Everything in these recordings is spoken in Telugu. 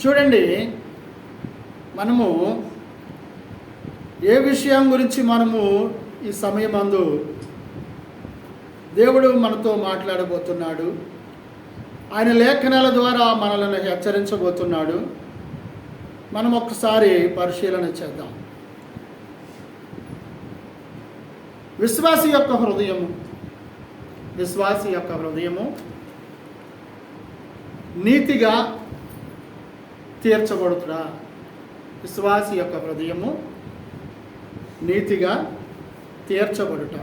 చూడండి, మనము ఏ విషయం గురించి మనము ఈ సమయమందు దేవుడు మనతో మాట్లాడబోతున్నాడు, ఆయన లేఖనాల ద్వారా మనల్ని హెచ్చరించబోతున్నాడు, మనం ఒక్కసారి పరిశీలన చేద్దాం. విశ్వాసి యొక్క హృదయము నీతిగా తీర్చబడుతుడా? విశ్వాసి యొక్క హృదయము నీతిగా తీర్చబడుట.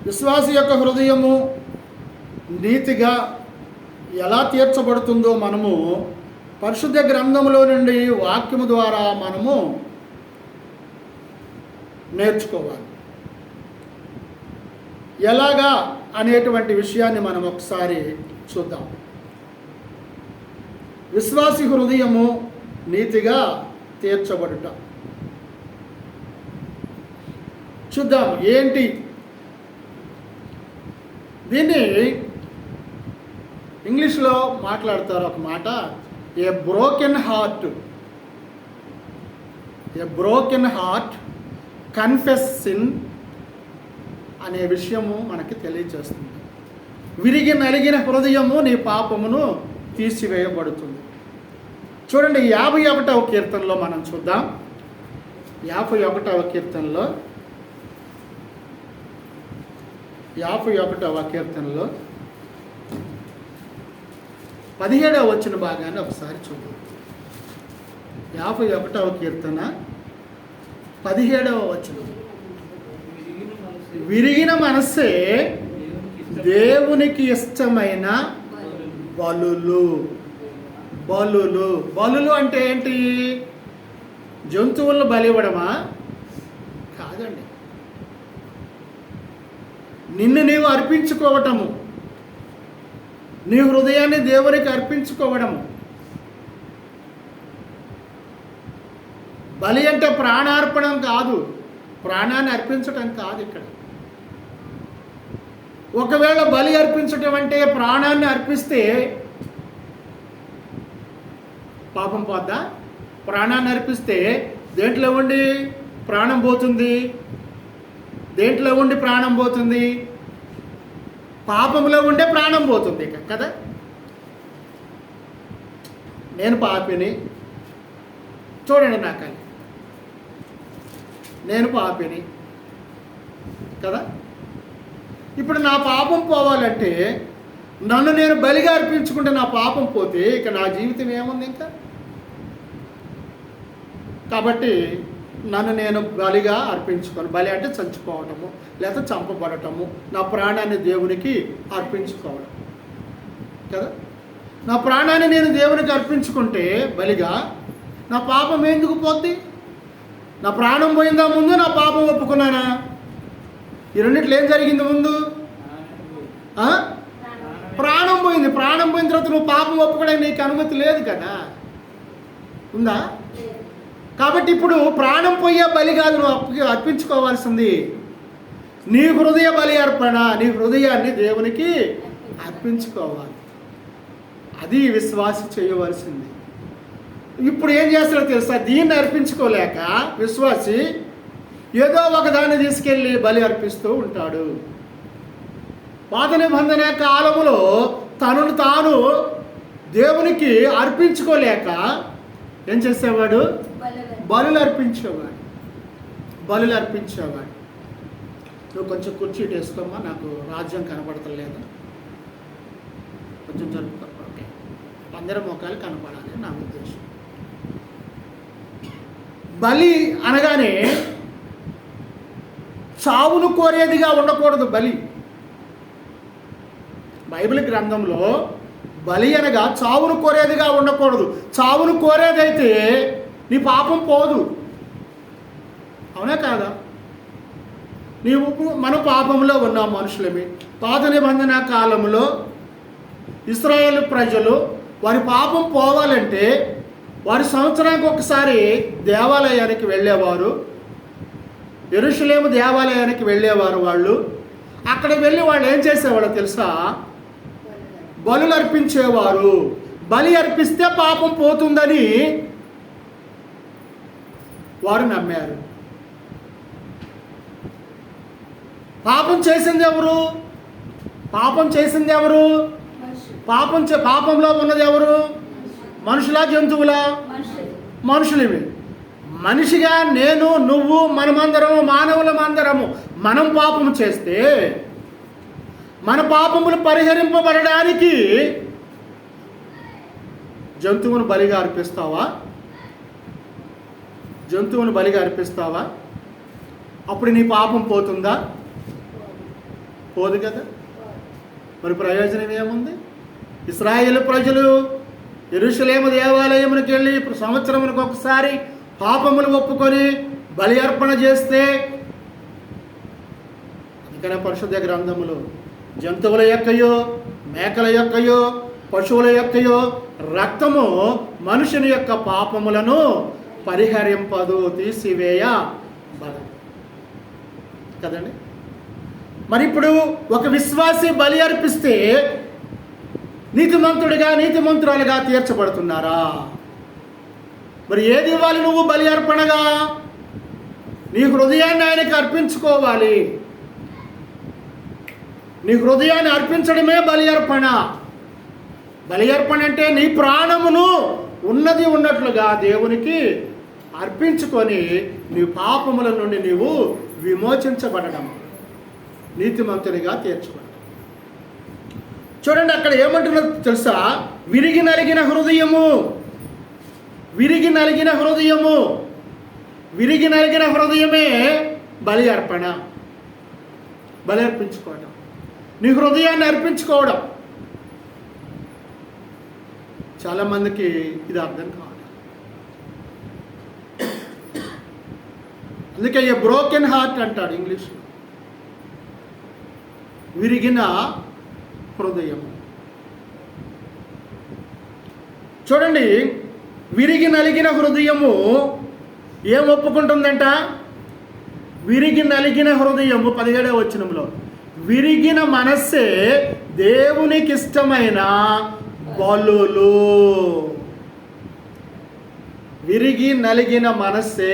విశ్వాసి యొక్క హృదయము నీతిగా ఎలా తీర్చబడుతుందో మనము పరిశుద్ధ గ్రంథములో నుండి వాక్యము ద్వారా మనము నేర్చుకోవాలి. ఎలాగా అనేటువంటి విషయాన్ని మనం ఒకసారి చూద్దాం. విశ్వాసి హృదయము నీతిగా తీర్చబడుట. చూద్దాం ఏంటి దీన్ని. ఇంగ్లీష్లో మాట్లాడతారు ఒక మాట, ఏ బ్రోకెన్ హార్ట్ కన్ఫెస్ సిన్ అనే విషయము మనకి తెలియజేస్తుంది. విరిగి నలిగిన హృదయము నీ పాపమును తీసివేయబడుతుంది. చూడండి, 51వ కీర్తనలో మనం చూద్దాం. 51వ కీర్తనలో 17వ వచన భాగాన్ని ఒకసారి చూద్దాం. 51వ కీర్తన 17వ వచనం. విరిగిన మనస్సే దేవునికి ఇష్టమైన బలులు అంటే ఏంటి? జంతువులను బలివ్వడమా? కాదండి. నిన్ను నీవు అర్పించుకోవటము, నీ హృదయాన్ని దేవునికి అర్పించుకోవడము. బలి అంటే ప్రాణార్పణం కాదు, ప్రాణాన్ని అర్పించటం కాదు. ఇక్కడ ఒకవేళ బలి అర్పించటం అంటే ప్రాణాన్ని అర్పిస్తే పాపం పోద్దా? ప్రాణాన్ని అర్పిస్తే దేంట్లో ఉండి ప్రాణం పోతుంది? పాపంలో ఉండే ప్రాణం పోతుంది కదా. నేను పాపిని, చూడండి నాకని, నేను పాపిని కదా. ఇప్పుడు నా పాపం పోవాలంటే నన్ను నేను బలిగా అర్పించుకుంటే నా పాపం పోతే ఇక నా జీవితం ఏముంది ఇంకా? కాబట్టి నన్ను నేను బలిగా అర్పించుకోను. బలి అంటే చచ్చిపోవటము లేదా చంపబడటము, నా ప్రాణాన్ని దేవునికి అర్పించుకోవడం కదా. నా ప్రాణాన్ని నేను దేవునికి అర్పించుకుంటే బలిగా నా పాపం ఎందుకు పోద్ది? నా ప్రాణం పోయిందా ముందు, నా పాపం ఒప్పుకున్నానా? ఈ రెండిట్లో ఏం జరిగింది ముందు? ప్రాణం పోయింది. ప్రాణం పోయిన తర్వాత నువ్వు పాపం ఒప్పుకోవడానికి నీకు అనుమతి లేదు కదా, ఉందా? కాబట్టి ఇప్పుడు ప్రాణం పోయే బలి కాదు నువ్వు అర్పించుకోవాల్సింది, నీ హృదయ బలి అర్పణ, నీ హృదయాన్ని దేవునికి అర్పించుకోవాలి. అది విశ్వాసి చేయవలసింది. ఇప్పుడు ఏం చేస్తాడో తెలుసా? దీన్ని అర్పించుకోలేక విశ్వాసి ఏదో ఒకదాన్ని తీసుకెళ్ళి బలి అర్పిస్తూ ఉంటాడు. పాత నిబంధన కాలములో తనను తాను దేవునికి అర్పించుకోలేక ఏం చేసేవాడు? బలులు అర్పించేవాడు. నువ్వు కొంచెం కుర్చీ వేసుకోమ్మా, నాకు రాజ్యం కనపడతలేదు, కొంచెం జరుపుకో. ఓకే, అందరి ముఖాలు కనపడాలి నా ఉద్దేశం. బలి అనగానే చావును కోరేదిగా ఉండకూడదు. బలి బైబిల్ గ్రంథంలో బలి అనగా చావును కోరేదిగా ఉండకూడదు. చావును కోరేదైతే నీ పాపం పోదు, అవునా కాదా? మన పాపంలో ఉన్న మనుషులమే. పాత నిబంధన కాలంలో ఇశ్రాయేలు ప్రజలు వారి పాపం పోవాలంటే వారి సంవత్సరానికి ఒకసారి దేవాలయానికి వెళ్ళేవారు. యెరూషలేము దేవాలయానికి వెళ్ళేవారు. వాళ్ళు అక్కడ వెళ్ళి వాళ్ళు ఏం చేసేవాళ్ళో తెలుసా? బలులు అర్పించేవారు. బలి అర్పిస్తే పాపం పోతుందని వారు నమ్మారు. పాపం చేసింది ఎవరు? పాపంలో ఉన్నది ఎవరు? మనుషులా జంతువులా? మనుషులవి. మనిషిగా నేను, నువ్వు, మనమందరము, మానవులమందరము మనం పాపము చేస్తే మన పాపములు పరిహరింపబడడానికి జంతువును బలిగా అర్పిస్తావా? అప్పుడు నీ పాపం పోతుందా? పోదు కదా. మరి ప్రయోజనం ఏముంది? ఇశ్రాయేలు ప్రజలు యెరూషలేము దేవాలయమునికి వెళ్ళి సంవత్సరమునికి ఒకసారి పాపములు ఒప్పుకొని బలి అర్పణ చేస్తే, అందుకనే పరిశుద్ధ గ్రంథములో జంతువుల యొక్కయో, మేకల యొక్కయో, పశువుల యొక్కయో రక్తము మనుషుని యొక్క పాపములను పరిహరింపదు, తీసివేయబడదు కదండి. మరి ఇప్పుడు ఒక విశ్వాసి బలి అర్పిస్తే నీతిమంతురాలుగా తీర్చబడుతున్నారా? మరి ఏది ఇవ్వాలి నువ్వు బలి అర్పణగా? నీ హృదయాన్ని ఆయనకి అర్పించుకోవాలి. నీ హృదయాన్ని అర్పించడమే బలి అర్పణ. బలి అర్పణ అంటే నీ ప్రాణమును ఉన్నది ఉన్నట్లుగా దేవునికి అర్పించుకొని నీ పాపముల నుండి నీవు విమోచించబడడం, నీతిమంతునిగా తీర్చబడడం. చూడండి అక్కడ ఏమంటున్నదో తెలుసా? విరిగి నలిగిన హృదయమే బలి అర్పణ. బలి అర్పించుకోవడం, నీ హృదయాన్ని అర్పించుకోవడం. చాలామందికి ఇది అర్థం కాదు. అందుకే ఏ బ్రోకెన్ హార్ట్ అంటాడు ఇంగ్లీష్లో. విరిగిన హృదయము. చూడండి, విరిగి నలిగిన హృదయము ఏం ఒప్పుకుంటుందంట? విరిగి నలిగిన హృదయము 17వ వచనంలో, విరిగిన మనస్సే దేవునికి ఇష్టమైన బలులు. విరిగి నలిగిన మనస్సే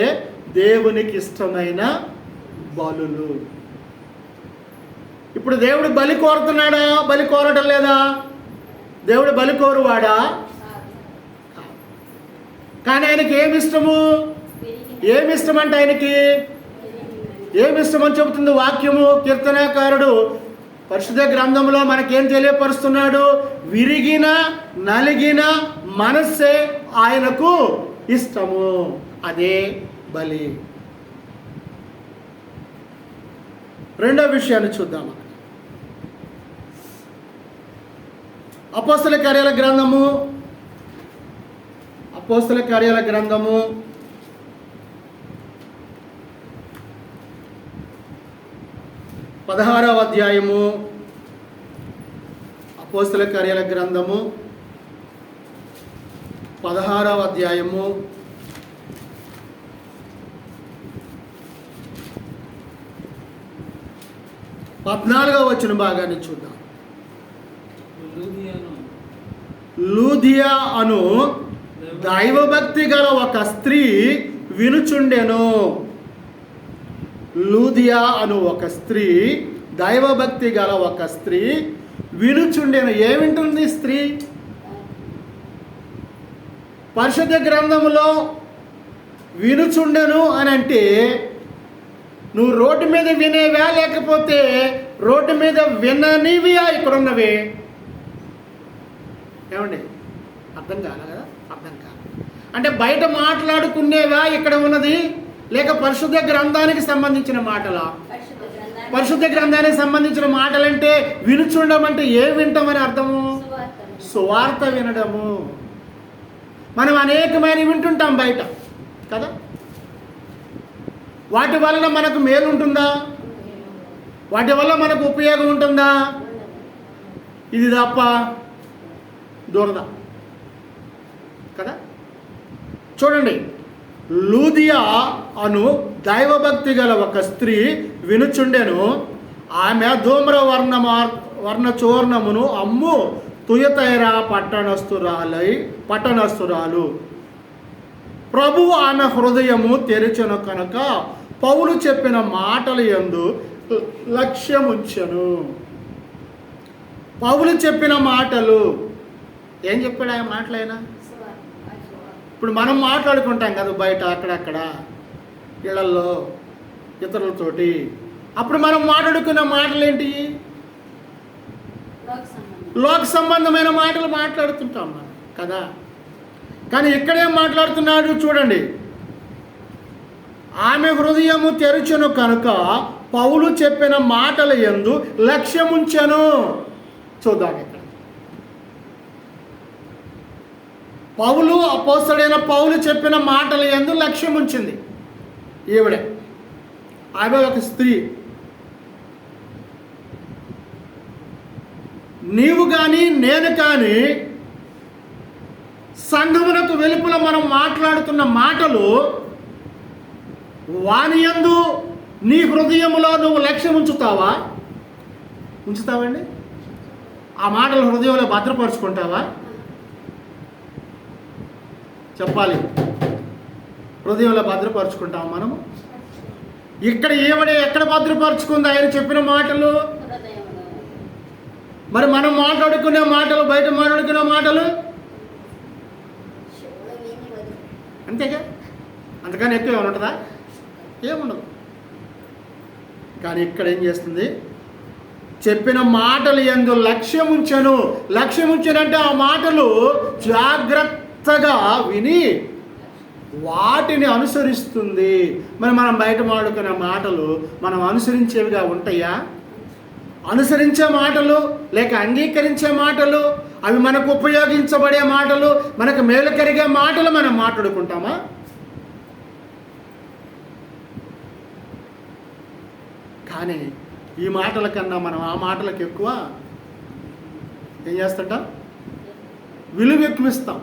దేవునికి ఇష్టమైన బలులు. ఇప్పుడు దేవుడు బలి కోరుతున్నాడా? బలి కోరటం లేదా? దేవుడు బలి కోరువాడా? కానీ ఆయనకి ఏమిష్టం అంటే ఆయనకి ఏమిష్టమని చెబుతుంది వాక్యము. కీర్తనాకారుడు పరిశుద్ధ గ్రంథంలో మనకేం తెలియపరుస్తున్నాడు? విరిగిన నలిగిన మనస్సే ఆయనకు ఇష్టము, అదే బలి. రెండో విషయాన్ని చూద్దాం. అపోస్తల కార్యాల గ్రంథము 16వ అధ్యాయము. అపోస్తల కార్యాల గ్రంథము 16వ అధ్యాయము 14వ వచన భాగాన్ని చూద్దాం. లూదియా అను దైవభక్తి గల ఒక స్త్రీ వినుచుండెను. లూదియా అను ఒక స్త్రీ, దైవభక్తి గల ఒక స్త్రీ వినుచుండెను. ఏమింటుంది స్త్రీ? పరిశుద్ధ గ్రంథములో వినుచుండెను అని అంటే నువ్వు రోడ్డు మీద వినేవా, లేకపోతే రోడ్డు మీద విననివియా ఇక్కడ ఉన్నవి? ఏమండి, అర్థం కాదు కదా? అర్థం కాదు అంటే బయట మాట్లాడుకునేవా ఇక్కడ ఉన్నది, లేక పరిశుద్ధ గ్రంథానికి సంబంధించిన మాటలా? పరిశుద్ధ గ్రంథానికి సంబంధించిన మాటలంటే వినుచుండడం అంటే ఏం వింటామని అర్థము? సువార్త వినడము. మనం అనేకమైన వింటుంటాం బయట కదా. వాటి వలన మనకు మేలు ఉంటుందా? వాటి వల్ల మనకు ఉపయోగం ఉంటుందా? ఇది తప్ప దూరదా కదా. చూడండి, లూదియా అను దైవభక్తి గల ఒక స్త్రీ వినుచుండెను. ఆమె ధూమ్ర వర్ణ చూర్ణమును అమ్ము తుయతైరా పట్టణస్థురాలు. ప్రభువు ఆమె హృదయము తెరిచెను కనుక పౌలు చెప్పిన మాటలు యందు లక్ష్యముంచెను. పౌలు చెప్పిన మాటలు ఏం చెప్పాడు? ఆయన మాటలైనా ఇప్పుడు మనం మాట్లాడుకుంటాం కదా బయట అక్కడక్కడ ఇళ్లల్లో ఇతరులతోటి. అప్పుడు మనం మాట్లాడుకున్న మాటలు ఏంటి? లోక సంబంధమైన మాటలు మాట్లాడుతుంటాం మనం కదా. కానీ ఇక్కడేం మాట్లాడుతున్నాడు చూడండి. ఆమె హృదయము తెరుచెను కనుక పౌలు చెప్పిన మాటల యందు లక్ష్యముంచెను. చూద్దాం ఇక్కడ పౌలు, అపోస్తలుడైన పౌలు చెప్పిన మాటల యందు లక్ష్యముంచింది ఈవిడే. ఆమె ఒక స్త్రీ. నీవు కానీ నేను కానీ సంఘమునకు వెలుపల మనం మాట్లాడుతున్న మాటలు వాని యందు నీ హృదయములో నువ్వు లక్ష్యం ఉంచుతావండి? ఆ మాటలు హృదయంలో భద్రపరుచుకుంటావా? చెప్పాలి. హృదయంలో భద్రపరుచుకుంటాం మనము. ఇక్కడ ఏమడే ఎక్కడ భద్రపరుచుకుంది ఆయన చెప్పిన మాటలు? మరి మనం మాట్లాడుకునే మాటలు, బయట మాట్లాడుకునే మాటలు అంతేగా, అంతకని ఎక్కువ ఏమైనా ఉంటుందా? ఏముండదు. కానీ ఇక్కడ ఏం చేస్తుంది? చెప్పిన మాటలు యందు లక్ష్యముంచనంటే ఆ మాటలు జాగ్రత్తగా విని వాటిని అనుసరిస్తుంది. మరి మనం బయట మాట్లాడుకునే మాటలు మనం అనుసరించేవిగా ఉంటాయా? అనుసరించే మాటలు లేక అంగీకరించే మాటలు, అవి మనకు ఉపయోగించబడే మాటలు, మనకు మేలు కలిగే మాటలు మనం మాట్లాడుకుంటామా? కానీ ఈ మాటల కన్నా మనం ఆ మాటలకు ఎక్కువ ఏం చేస్తుంటాం? విలువ ఎక్కువిస్తాం.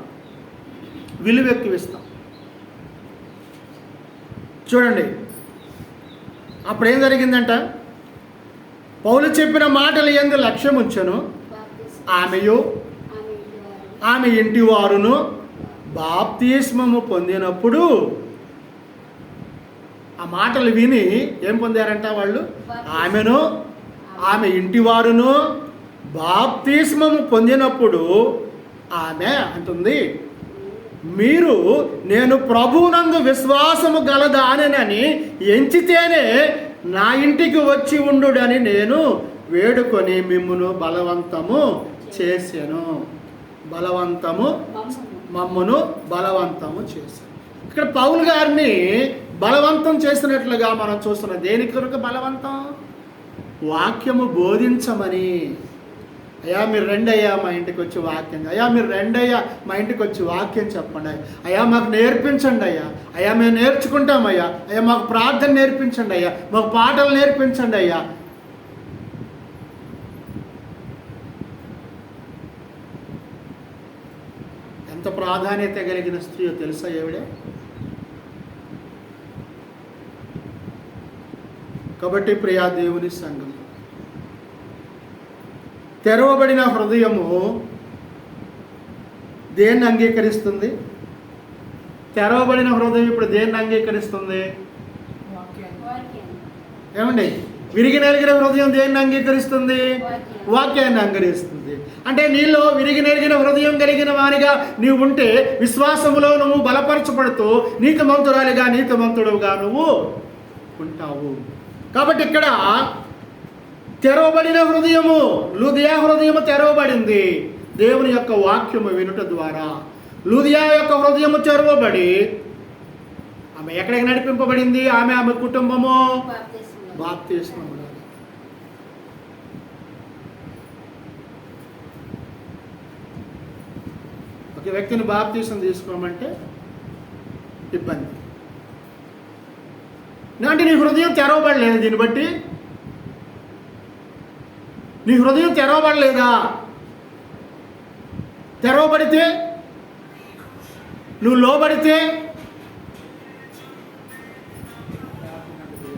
చూడండి, అప్పుడు ఏం జరిగిందంట? పౌలు చెప్పిన మాటలు యందు లక్ష్యముంచెను. ఆమెయు ఆమె ఇంటి వారును బాప్తిస్మము పొందినప్పుడు ఆ మాటలు విని ఏం పొందారంట వాళ్ళు? ఆమెను ఆమె ఇంటి వారును బాప్తిస్మము పొందినప్పుడు ఆమె అంటుంది, మీరు నేను ప్రభువునందు విశ్వాసము గలదానని ఎంచితేనే నా ఇంటికి వచ్చి ఉండుడని నేను వేడుకొని మిమ్మును బలవంతము చేశాను. మమ్మును బలవంతము చేశాను. ఇక్కడ పౌలు గారిని బలవంతం చేసినట్లుగా మనం చూస్తున్నాం. దేని కొరకు బలవంతం? వాక్యము బోధించమని. అయ్యా మీరు రండి అయ్యా మా ఇంటికి వచ్చి వాక్యం, అయ్యా మీరు రండి అయ్యా మా ఇంటికి వచ్చి వాక్యం చెప్పండి, అయ్యా మాకు నేర్పించండి, అయ్యా మేము నేర్చుకుంటామయ్యా, అయ్యా మాకు ప్రార్థన నేర్పించండి, అయ్యా మాకు పాటలు నేర్పించండి అయ్యా. ఎంత ప్రాధాన్యత కలిగిన స్త్రీయో తెలుసా ఏవిడే? కాబట్టి ప్రియా దేవుని సంఘం, తెరవబడిన హృదయము దేన్ని అంగీకరిస్తుంది? తెరవబడిన హృదయం ఇప్పుడు దేన్ని అంగీకరిస్తుంది? ఏమండి? విరిగి నలిగిన హృదయం దేన్ని అంగీకరిస్తుంది? వాక్యాన్ని అంగీకరిస్తుంది. అంటే నీలో విరిగి నలిగిన హృదయం కలిగిన వానిగా నీవు ఉంటే విశ్వాసములో నువ్వు బలపరచబడుతూ నీతిమంతురాలిగా నీతిమంతుడుగా నువ్వు ఉంటావు. కాబట్టి ఇక్కడ తెరవబడిన హృదయము, లూదియా హృదయము తెరవబడింది దేవుని యొక్క వాక్యము వినుట ద్వారా. లూదియా యొక్క హృదయము తెరవబడి ఆమె ఎక్కడికి నడిపింపబడింది? ఆమె కుటుంబము బాప్తిస్మము. ఒక వ్యక్తిని బాప్తిస్మం తీసుకోమంటే ఇబ్బంది. అంటే నీ హృదయం తెరవబడలేదు. దీన్ని బట్టి నీ హృదయం తెరవబడలేదా? తెరవబడితే, నువ్వు లోబడితే,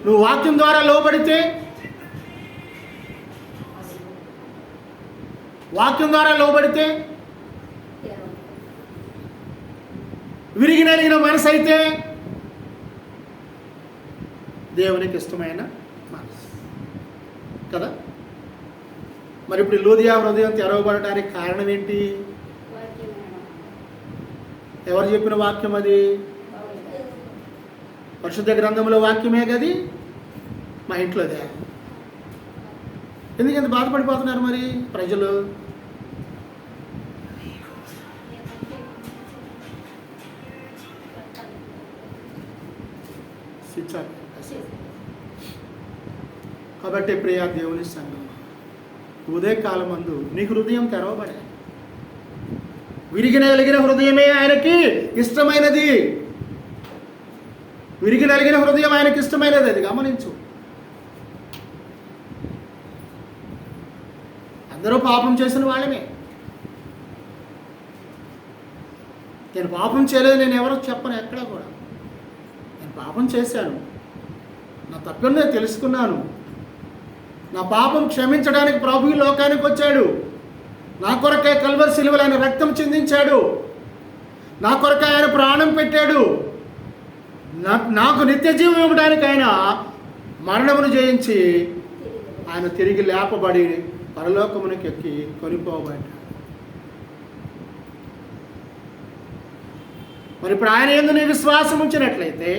నువ్వు వాక్యం ద్వారా లోబడితే, వాక్యం ద్వారా లోబడితే, విరిగి నలిగిన మనసు అయితే దేవునికి ఇష్టమైన మనసు కదా. మరి ఇప్పుడు లూదియా హృదయం తెరవబడటానికి కారణం ఏంటి? ఎవరు చెప్పిన వాక్యం అది? పరిశుద్ధ గ్రంథంలో వాక్యమే గది, మా ఇంట్లోదే. ఎందుకంత బాధపడిపోతున్నారు మరి ప్రజలు? కాబట్టి ప్రియా దేవుని సంఘం, ఉదయకాలం మందు నీ హృదయం తెరవబడే, విరిగి నలిగిన హృదయమే ఆయనకి ఇష్టమైనది. విరిగి నలిగిన హృదయం ఆయనకి ఇష్టమైనది, అది గమనించు. అందరూ పాపం చేసిన వాళ్ళమే. నేను పాపం చేయలేదు, నేను ఎవరో చెప్పను ఎక్కడ కూడా. నేను పాపం చేశాను, నా తప్పును నేను తెలుసుకున్నాను. నా పాపం క్షమించడానికి ప్రభు ఈ లోకానికి వచ్చాడు. నా కొరకే కల్వరి సిలువలో ఆయన రక్తం చిందించాడు. నా కొరకే ఆయన ప్రాణం పెట్టాడు. నాకు నిత్య జీవం ఇవ్వడానికి ఆయన మరణమును జయించి ఆయన తిరిగి లేపబడి పరలోకమునికి ఎక్కి కొనిపోబడ్డాడు. మరి ఇప్పుడు ఆయన యందు నీ విశ్వాసం ఉంచినట్లయితే,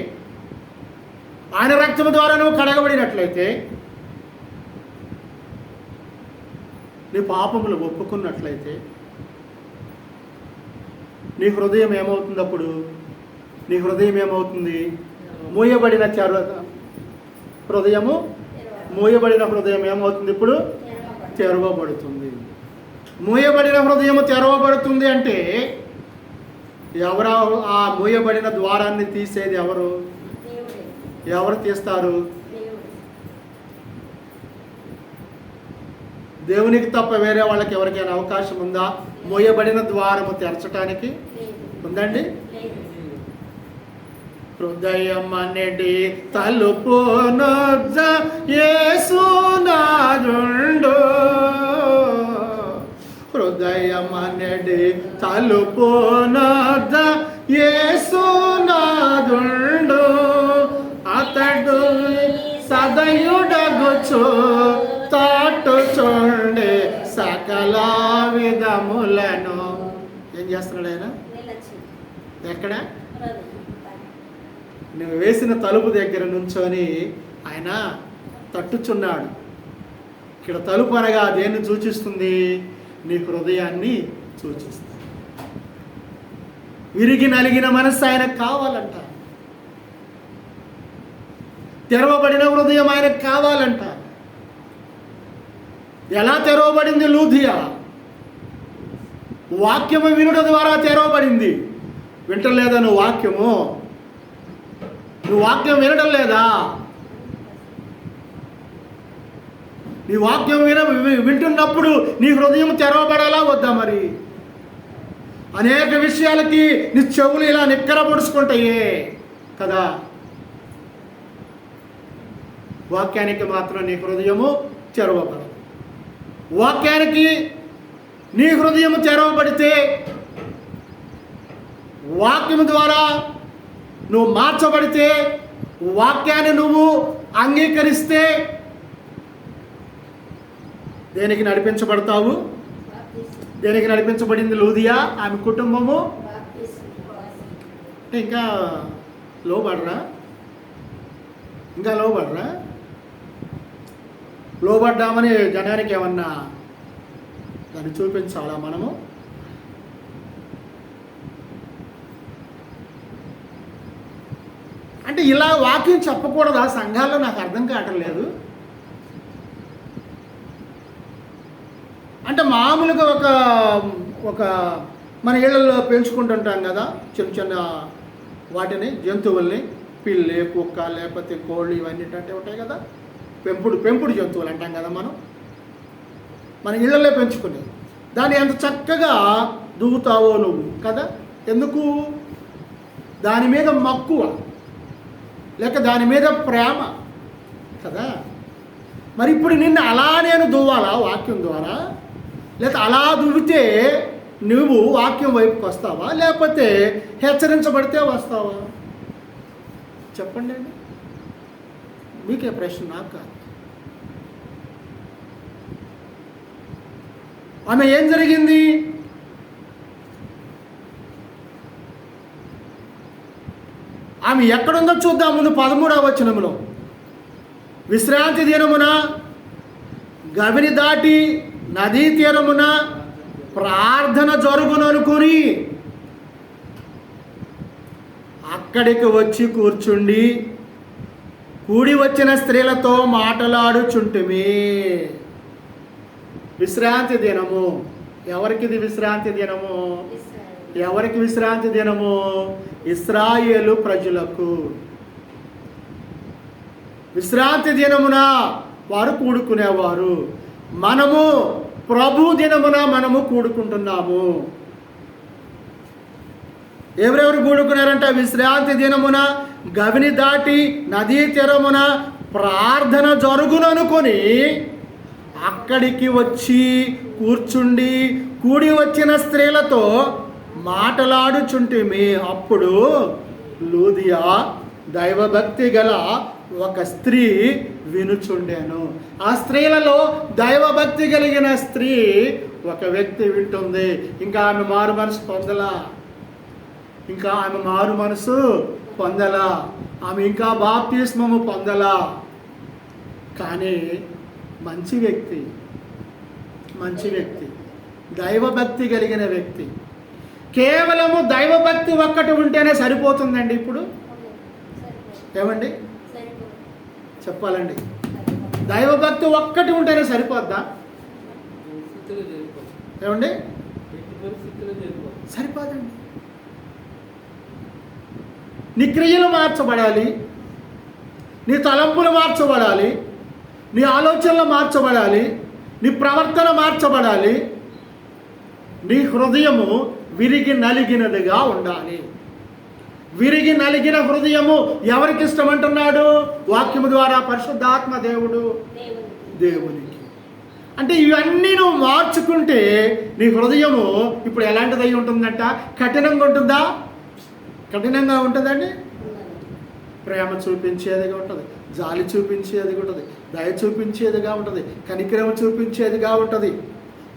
ఆయన రక్తము ద్వారా నువ్వు కడగబడినట్లయితే, నీ పాపములు ఒప్పుకున్నట్లయితే, నీ హృదయం ఏమవుతుంది? అప్పుడు నీ హృదయం ఏమవుతుంది? మూయబడిన హృదయము, మూయబడిన హృదయం ఏమవుతుంది? ఇప్పుడు తెరవబడుతుంది. మూయబడిన హృదయము తెరవబడుతుంది అంటే ఎవరు? ఆ మూయబడిన ద్వారాన్ని తీసేది ఎవరు? ఎవరు తీస్తారు? దేవునికి తప్ప వేరే వాళ్ళకి ఎవరికైనా అవకాశం ఉందా మూయబడిన ద్వారము తెరచటానికి? ఉందండి? హృదయం అనేది తలుపు నొజ్జ యేసునాథుండు. హృదయం అనేది తలుపు నొజ్జ యేసునాథుండు. అతడు సదయుడగుచు తాటుచుండే సకల విధములను. ఏం చేస్తున్నాడు ఆయన? ఎక్కడ? నువ్వు వేసిన తలుపు దగ్గర నుంచొని ఆయన తట్టుచున్నాడు. ఇక్కడ తలుపు అనగా దేన్ని సూచిస్తుంది? నీ హృదయాన్ని సూచిస్తుంది. విరిగి నలిగిన మనస్సు ఆయనకు కావాలంట. తెరవబడిన హృదయం ఆయనకు కావాలంట. ఎలా తెరవబడింది లూదియా? వాక్యము వినుట ద్వారా తెరవబడింది. వింటలేదా నువ్వు వాక్యము? నువ్వు వాక్యం వినడం లేదా? నీ వాక్యం వింటున్నప్పుడు నీ హృదయం తెరవబడాలా వద్దా? మరి అనేక విషయాలకి నీ చెవులు ఇలా నిక్కరపొడుచుకుంటాయే కదా. వాక్యానికి మాత్రం నీ హృదయము తెరవబడదు. వాక్యానికి నీ హృదయం తెరవబడితే, వాక్యం ద్వారా నువ్వు మార్చబడితే, వాక్యాన్ని నువ్వు అంగీకరిస్తే దేనికి నడిపించబడతావు? దేనికి నడిపించబడింది లూదియా ఆమె కుటుంబము? ఇంకా లోబడరా? ఇంకా లోబడరా? లోబడ్డామని జనానికి ఏమన్నా దాన్ని చూపించాలా మనము? అంటే ఇలా వాక్యం చెప్పకూడదా సంఘాల్లో? నాకు అర్థం కావటం లేదు. అంటే మామూలుగా ఒక మన ఇళ్లలో పెంచుకుంటుంటాం కదా చిన్న చిన్న వాటిని, జంతువుల్ని, పిల్లి, కుక్క, లేకపోతే కోళ్ళు, ఇవన్నీ అంటే ఉంటాయి కదా, పెంపుడు జంతువులు అంటాం కదా మనం. మన ఇళ్లలో పెంచుకునే దాన్ని ఎంత చక్కగా దువ్వుతావో నువ్వు కదా. ఎందుకు? దాని మీద మక్కువ, లేక దాని మీద ప్రేమ కదా. మరి ఇప్పుడు నిన్ను అలా నేను దువ్వాలా వాక్యం ద్వారా? లేకపోతే అలా దువ్వితే నువ్వు వాక్యం వైపుకి వస్తావా, లేకపోతే హెచ్చరించబడితే వస్తావా? చెప్పండి అండి, మీకే ప్రశ్న, నాకు కాదు. ఆమె ఏం జరిగింది? ఆమె ఎక్కడుందో చూద్దాం. ముందు 13వ వచనములో, విశ్రాంతి దినమున గవిని దాటి నదీ తీరమున ప్రార్థన జరుగుననుకుని అక్కడికి వచ్చి కూర్చుండి కూడి వచ్చిన స్త్రీలతో మాట్లాడుచుంటిమి. విశ్రాంతి దినము. ఎవరికిది విశ్రాంతి దినము? ఎవరికి విశ్రాంతి దినము? ఇశ్రాయేలు ప్రజలకు. విశ్రాంతి దినమున వారు కూడుకునేవారు. మనము ప్రభు దినమున మనము కూడుకుంటున్నాము. ఎవరెవరు కూడుకున్నారంట? విశ్రాంతి దినమున గవిని దాటి నదీ తీరమున ప్రార్థన జరుగుననుకొని అక్కడికి వచ్చి కూర్చుండి కూడి వచ్చిన స్త్రీలతో మాట్లాడుచుంటిమి. అప్పుడు లూదియా దైవభక్తి గల ఒక స్త్రీ వినుచుండెను. ఆ స్త్రీలలో దైవభక్తి కలిగిన స్త్రీ ఒక వ్యక్తి వింటుంది. ఇంకా ఆమె మారు మనసు పొందలా. ఆమె ఇంకా బాప్తిస్మము పొందలా. కానీ మంచి వ్యక్తి, దైవభక్తి కలిగిన వ్యక్తి. కేవలము దైవభక్తి ఒక్కటి ఉంటేనే సరిపోతుందండి ఇప్పుడు? ఏమండి చెప్పాలండి, దైవభక్తి ఒక్కటి ఉంటేనే సరిపోద్దా? ఏమండి? సరిపోదండి. నీ క్రియలు మార్చబడాలి, నీ తలంపులు మార్చబడాలి, నీ ఆలోచనలు మార్చబడాలి, నీ ప్రవర్తన మార్చబడాలి, నీ హృదయము విరిగి నలిగినదిగా ఉండాలి. విరిగి నలిగిన హృదయము ఎవరికి ఇష్టం అంటున్నాడు? వాక్యము ద్వారా పరిశుద్ధాత్మ దేవునికి. అంటే ఇవన్నీ నువ్వు మార్చుకుంటే నీ హృదయము ఇప్పుడు ఎలాంటిదై ఉంటుందంట? కఠినంగా ఉంటుందా? కఠినంగా ఉంటుందండి. ప్రేమ చూపించేదిగా ఉంటుంది, జాలి చూపించేదిగా ఉంటుంది, దయ చూపించేదిగా ఉంటుంది, కనికరం చూపించేదిగా ఉంటుంది,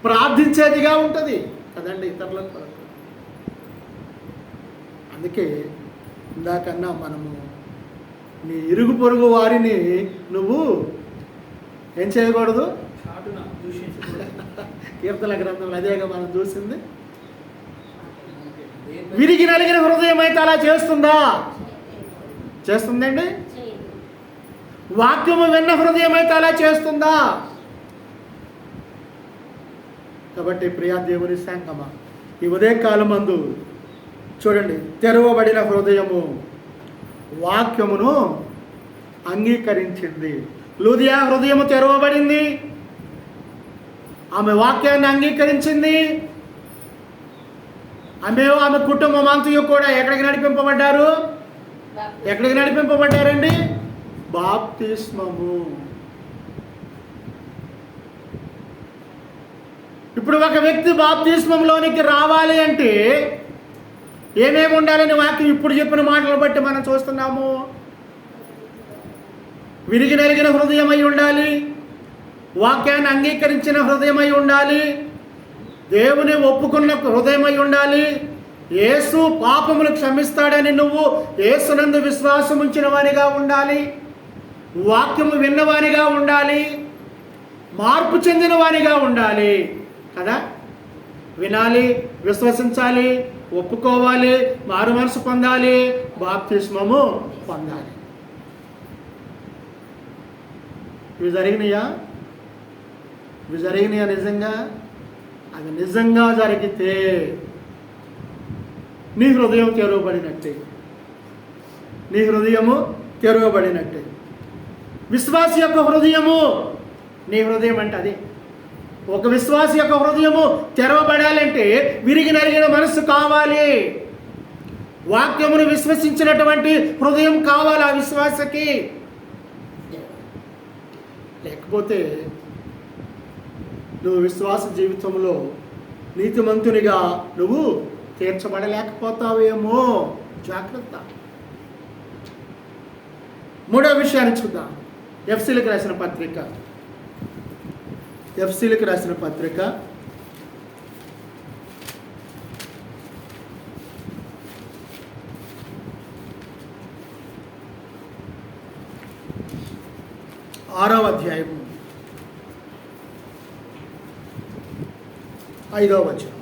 ప్రార్థించేదిగా ఉంటుంది కదండి ఇతరులకు. అందుకే ఇందాకన్నా మనము నీ ఇరుగు పొరుగు వారిని నువ్వు ఏం చేయకూడదు? కీర్తన గ్రంథంలో అదేగా మనం చూసింది. విరిగి నలిగిన హృదయం అయితే అలా చేస్తుందండి. వాక్యము విన్న హృదయం అయితే అలా చేస్తుందా? కాబట్టి ప్రియా దేవుని సంగమా, ఈ ఉదయకాలం మందు చూడండి, తెరవబడిన హృదయము వాక్యమును అంగీకరించింది. లూదియా హృదయము తెరవబడింది, ఆమె వాక్యాన్ని అంగీకరించింది. ఆమె కుటుంబం అంతయు కూడా ఎక్కడికి నడిపింపబడ్డారండి? బాప్తిస్మము. ఇప్పుడు ఒక వ్యక్తి బాప్తిస్మంలోనికి రావాలి అంటే ఏమేమి ఉండాలని వాక్యం ఇప్పుడు చెప్పిన మాటలు బట్టి మనం చూస్తున్నాము. విరిగి నలిగిన హృదయమై ఉండాలి, వాక్యాన్ని అంగీకరించిన హృదయమై ఉండాలి, దేవుని ఒప్పుకున్న హృదయమై ఉండాలి, యేసు పాపములు క్షమిస్తాడని నువ్వు యేసునందు విశ్వాసం ఉంచిన వానిగా ఉండాలి, వాక్యము విన్నవానిగా ఉండాలి, మార్పు చెందిన వానిగా ఉండాలి కదా. వినాలి, విశ్వసించాలి, ఒప్పుకోవాలి, మారు మనసు పొందాలి, బాప్తిస్మము పొందాలి. ఇవి జరిగినాయా నిజంగా? అది నిజంగా జరిగితే నీ హృదయం తెరవబడినట్టే. విశ్వాసి యొక్క హృదయము, నీ హృదయం అంటే అది. ఒక విశ్వాసి యొక్క హృదయము తెరవబడాలంటే విరిగి నలిగిన మనస్సు కావాలి, వాక్యమును విశ్వసించినటువంటి హృదయం కావాలి ఆ విశ్వాసకి. లేకపోతే నువ్వు విశ్వాస జీవితంలో నీతిమంతునిగా నువ్వు తీర్చబడలేకపోతావేమో. జాగ్రత్త. మూడవ విషయాన్ని చూద్దాం. ఎఫ్సీలకు రాసిన పత్రిక 6వ అధ్యాయము 5వ వచనం.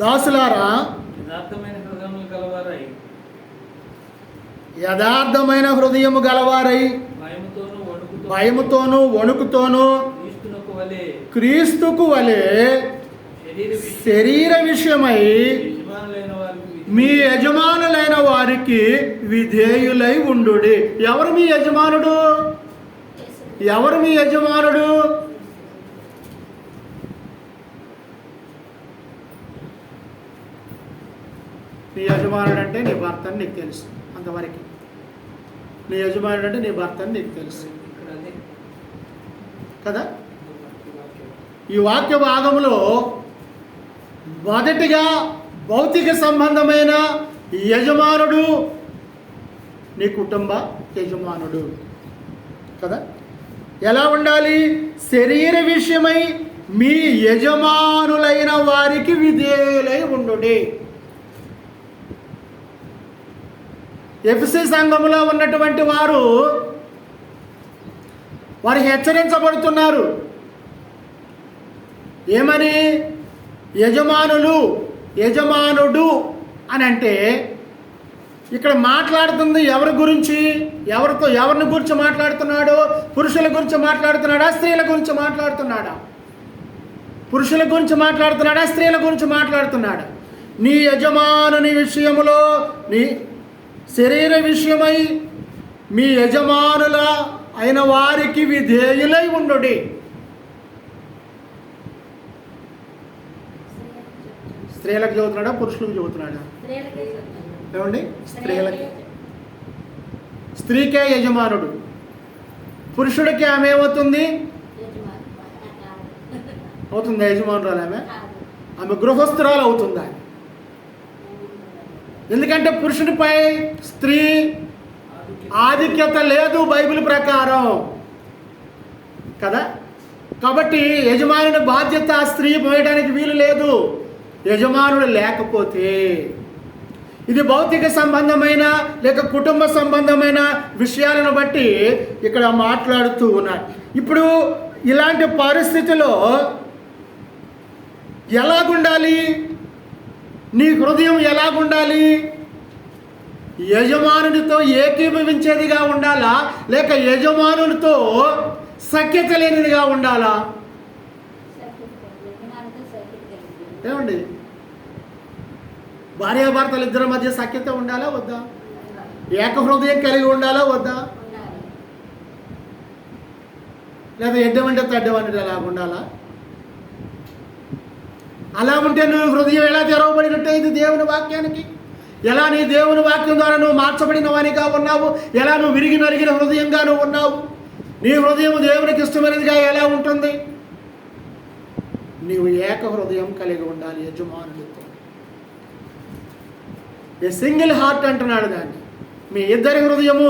దాసులారా, యథార్థమైన హృదయము గలవారై భయముతోనూ వణుకుతోనూ క్రీస్తుకు వలె శరీర విషయమై మీ యజమానులైన వారికి విధేయులై ఉండుడి. ఎవరు మీ యజమానుడు? ఎవరు మీ యజమానుడు? నీ యజమానుడు అంటే నీ భర్త అని నీకు తెలుసు. అంతవరకు నీ యజమానుడు అంటే నీ భర్త అని నీకు తెలుసు కదా. ఈ వాక్య భాగంలో మొదటిగా భౌతిక సంబంధమైన యజమానుడు నీ కుటుంబ యజమానుడు కదా. ఎలా ఉండాలి? శరీర విషయమై మీ యజమానులైన వారికి విధేయులై ఉండుడి. ఎఫెసీ సంఘములో ఉన్నటువంటి వారు హెచ్చరించబడుతున్నారు. ఏమని? యజమానుడు అని అంటే ఇక్కడ మాట్లాడుతుంది ఎవరి గురించి? ఎవరిని గురించి మాట్లాడుతున్నాడు? పురుషుల గురించి మాట్లాడుతున్నాడా? స్త్రీల గురించి మాట్లాడుతున్నాడా? పురుషుల గురించి మాట్లాడుతున్నాడా? స్త్రీల గురించి మాట్లాడుతున్నాడా? నీ యజమానుని విషయములో నీ శరీర విషయమై మీ యజమానుల అయిన వారికి విధేయులై ఉండుడి. స్త్రీలకు చెబుతున్నాడా? పురుషులకు చెబుతున్నాడా? ఏమండి? స్త్రీలకి. స్త్రీకే యజమానుడు. పురుషుడికి ఆమె ఏమవుతుంది? అవుతుందా యజమానురాలు? ఆమె గృహస్థురాలు అవుతుందా? ఎందుకంటే పురుషుడిపై స్త్రీ ఆధిక్యత లేదు బైబిల్ ప్రకారం కదా. కాబట్టి యజమానుడి బాధ్యత స్త్రీ పోయడానికి వీలు లేదు యజమానుడు లేకపోతే. ఇది భౌతిక సంబంధమైన లేక కుటుంబ సంబంధమైన విషయాలను బట్టి ఇక్కడ మాట్లాడుతూ ఉన్నారు. ఇప్పుడు ఇలాంటి పరిస్థితిలో ఎలాగుండాలి? నీ హృదయం ఎలాగుండాలి? యజమానునితో ఏకీభవించేదిగా ఉండాలా, లేక యజమానునితో సఖ్యత లేనిదిగా ఉండాలా? ఏమండి? భార్యాభర్తలు ఇద్దరి మధ్య సఖ్యత ఉండాలా వద్దా? ఏక హృదయం కలిగి ఉండాలా వద్దా? లేదా ఎడ్డమంటే తడ్డమంటే ఎలా ఉండాలా? అలా ఉంటే నువ్వు హృదయం ఎలా తెరవబడినట్టే ఇది దేవుని వాక్యానికి? ఎలా నీ దేవుని వాక్యం ద్వారా నువ్వు మార్చబడిన వానిగా ఉన్నావు? ఎలా నువ్వు విరిగి నరిగిన హృదయంగా నువ్వు ఉన్నావు? నీ హృదయం దేవునికి ఇష్టమైనదిగా ఎలా ఉంటుంది? నీవు ఏక హృదయం కలిగి ఉండాలి యజమానుడితో. ఏ సింగిల్ హార్ట్ అంటున్నాడు దాన్ని. మీ ఇద్దరి హృదయము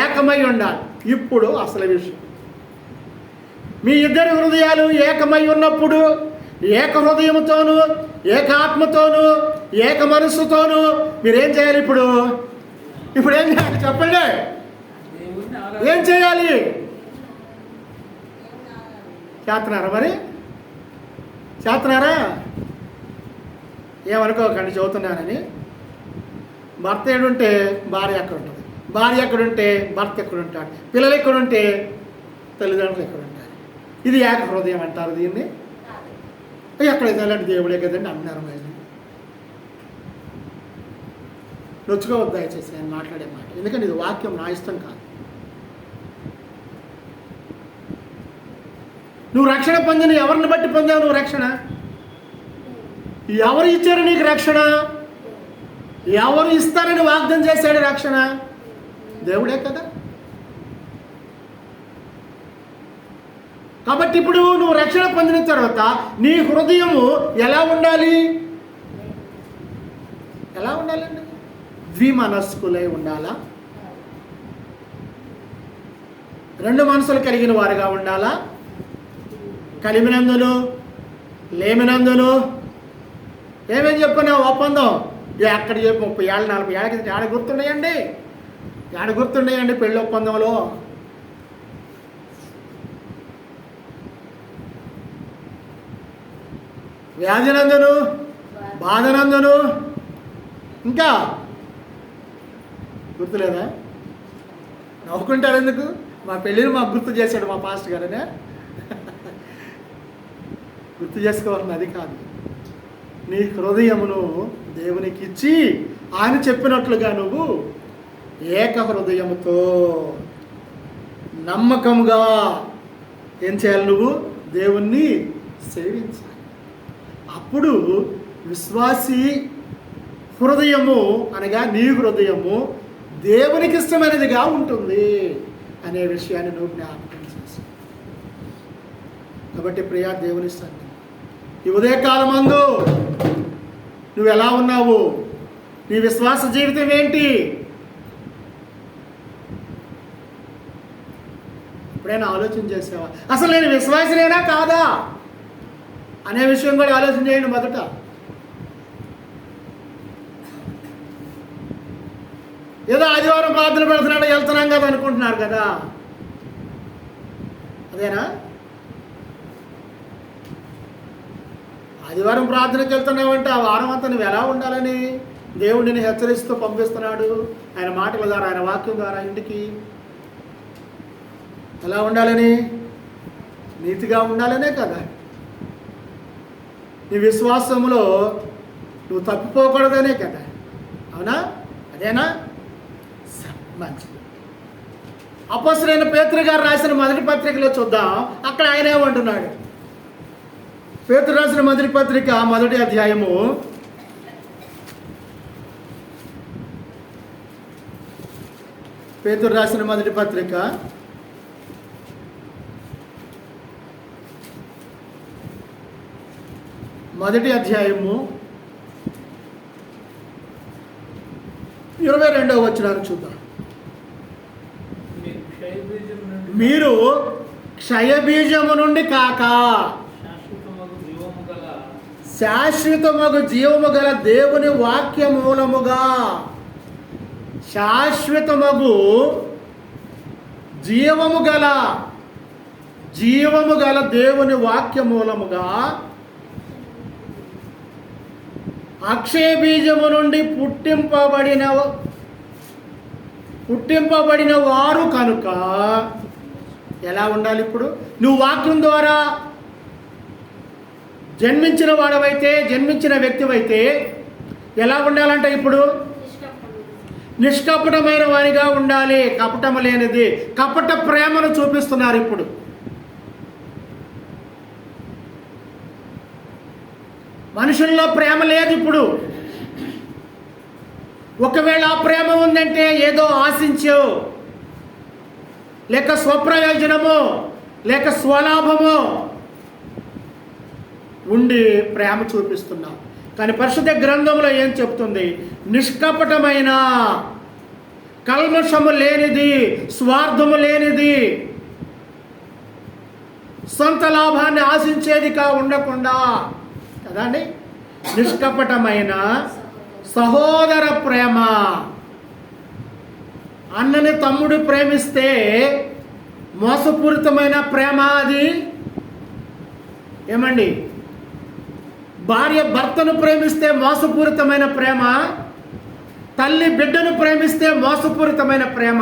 ఏకమై ఉండాలి. ఇప్పుడు అసలు విషయం, మీ ఇద్దరి హృదయాలు ఏకమై ఉన్నప్పుడు ఏక హృదయముతోనూ ఏకాత్మతోనూ ఏక మనస్సుతోనూ మీరేం చేయాలి? ఇప్పుడు ఏం చేయాలి చెప్పండి? ఏం చేయాలి? చేస్తున్నారా? మరి చేస్తున్నారా? ఏమనుకోకండి చదువుతున్నానని. భర్త ఎక్కడుంటే భార్య ఎక్కడ ఉంటుంది, భార్య ఎక్కడుంటే భర్త ఎక్కడుంటాడు, పిల్లలు ఎక్కడుంటే తల్లిదండ్రులు ఎక్కడుంటారు. ఇది ఏక హృదయం అంటారు దీన్ని. ఎక్కడైతే అలాంటి దేవుడే కదండి అన్నారు. మరి నొచ్చుకోవద్దు దయచేసి నేను మాట్లాడే మాట, ఎందుకంటే ఇది వాక్యం నా ఇష్టం కాదు. నువ్వు రక్షణ పొందిన ఎవరిని బట్టి పొందావు నువ్వు రక్షణ? ఎవరు ఇచ్చారు నీకు రక్షణ? ఎవరు ఇస్తారని వాగ్దానం చేశాడు రక్షణ? దేవుడే కదా. కాబట్టి ఇప్పుడు నువ్వు రక్షణ పొందిన తర్వాత నీ హృదయము ఎలా ఉండాలి? ఎలా ఉండాలండి? ద్విమనస్కులై ఉండాలా? రెండు మనసులు కలిగిన వారుగా ఉండాలా? కలిమినందును లేమినందును ఏమేం చెప్పుకున్నావు ఒప్పందం? ఎక్కడ చెప్పి 30 ఏళ్ళ 40 ఏళ్ళ కింద ఏడ గుర్తుండయండి పెళ్ళి ఒప్పందంలో? వ్యాధినందును బాధనందును ఇంకా గుర్తులేదా? నవ్వుకుంటారు ఎందుకు? మా పెళ్ళిని మాకు గుర్తు చేశాడు మా పాస్టర్ గారనే. గుర్తు చేసుకోవాలని అది కాదు. నీ హృదయమును దేవునికి ఇచ్చి ఆయన చెప్పినట్లుగా నువ్వు ఏక హృదయముతో నమ్మకముగా ఏం చేయాలి? నువ్వు దేవుణ్ణి సేవించాలి. అప్పుడు విశ్వాసి హృదయము అనగా నీ హృదయము దేవునికి ఇష్టమైనదిగా ఉంటుంది అనే విషయాన్ని నువ్వు జ్ఞాపకం చేసి. కాబట్టి ప్రియా దేవుని సన్నిధి, ఈ ఉదయకాలమందు నువ్వు ఎలా ఉన్నావు? నీ విశ్వాస జీవితం ఏంటి? ఎప్పుడైనా ఆలోచన చేసావా? అసలు నేను విశ్వాసనేనా కాదా అనే విషయం కూడా ఆలోచన చేయండి మొదట. ఏదో ఆదివారం ప్రార్థన పెడుతున్నాడు వెళ్తున్నాం కదా అనుకుంటున్నారు కదా, అదేనా? ఆదివారం ప్రార్థనకి వెళ్తున్నావంటే ఆ వారం అంతా నువ్వు ఎలా ఉండాలని దేవుడిని హెచ్చరిస్తూ పంపిస్తున్నాడు ఆయన మాటల ద్వారా, ఆయన వాక్యం ద్వారా. ఇంటికి ఎలా ఉండాలని? నీతిగా ఉండాలనే కదా. నీ విశ్వాసంలో నువ్వు తప్పిపోకూడదనే కదా, అవునా? అదేనా? మంచిది. అపోస్తలుడైన పేతురు గారు రాసిన మొదటి పత్రికలో చూద్దాం. అక్కడ ఆయన ఏమంటున్నాడు? పేతురు రాసిన మొదటి పత్రిక 1వ అధ్యాయము 1వ అధ్యాయము 22వ వచనాన్ని చూద్దాం. మీరు క్షయబీజము నుండి కాక శాశ్వతమగు జీవము గల దేవుని వాక్య మూలముగా, శాశ్వతమగు జీవము గల దేవుని వాక్య మూలముగా అక్షయ బీజము నుండి పుట్టింపబడిన వారు కనుక ఎలా ఉండాలి? ఇప్పుడు నువ్వు వాక్యం ద్వారా జన్మించిన వాడవైతే, జన్మించిన వ్యక్తివైతే ఎలా ఉండాలంటే ఇప్పుడు నిష్కపటమైన వారిగా ఉండాలి. కపటం లేనిది, కపట ప్రేమను చూపిస్తున్నారు ఇప్పుడు. మనుషుల్లో ప్రేమ లేదు ఇప్పుడు. ఒకవేళ ఆ ప్రేమ ఉందంటే ఏదో ఆశించో, లేక స్వప్రయోజనమో, లేక స్వలాభమో ఉండి ప్రేమ చూపిస్తున్నాం. కానీ పరిశుద్ధ గ్రంథంలో ఏం చెప్తుంది? నిష్కపటమైన, కల్మషము లేనిది, స్వార్థము లేనిది, సొంత లాభాన్ని ఆశించేదిగా ఉండకుండా కదండి, నిష్కపటమైన సహోదర ప్రేమ. అన్నని తమ్ముడు ప్రేమిస్తే మోసపూరితమైన ప్రేమ అది. ఏమండి? భార్య భర్తను ప్రేమిస్తే మోసపూరితమైన ప్రేమ, తల్లి బిడ్డను ప్రేమిస్తే మోసపూరితమైన ప్రేమ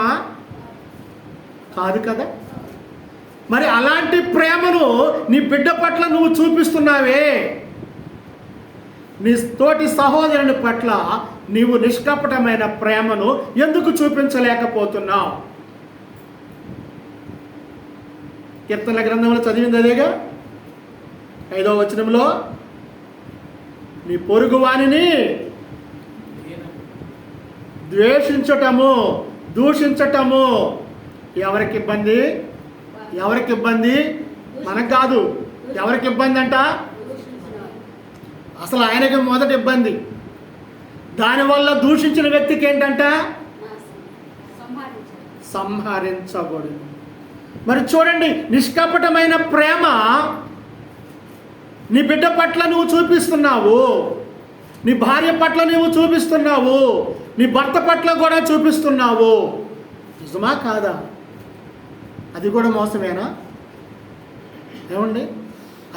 కాదు కదా. మరి అలాంటి ప్రేమను నీ బిడ్డ పట్ల నువ్వు చూపిస్తున్నావే, నీ తోటి సహోదరుని పట్ల నీవు నిష్కపటమైన ప్రేమను ఎందుకు చూపించలేకపోతున్నావు? కీర్తనల గ్రంథంలో చదివింది అదేగా, 5వ వచనంలో నీ పొరుగువానిని ద్వేషించటము దూషించటము. ఎవరికి ఇబ్బంది? ఎవరికి ఇబ్బంది? మనకు కాదు. ఎవరికి ఇబ్బంది అంట? అసలు ఆయనకి మొదటి ఇబ్బంది. దానివల్ల దూషించిన వ్యక్తికి ఏంటంట? సంహరించబడు. మరి చూడండి, నిష్కపటమైన ప్రేమ నీ బిడ్డ పట్ల నువ్వు చూపిస్తున్నావు, నీ భార్య పట్ల నువ్వు చూపిస్తున్నావు, నీ భర్త పట్ల కూడా చూపిస్తున్నావు. నిజమా కాదా? అది కూడా మోసమేనా? ఏమండి,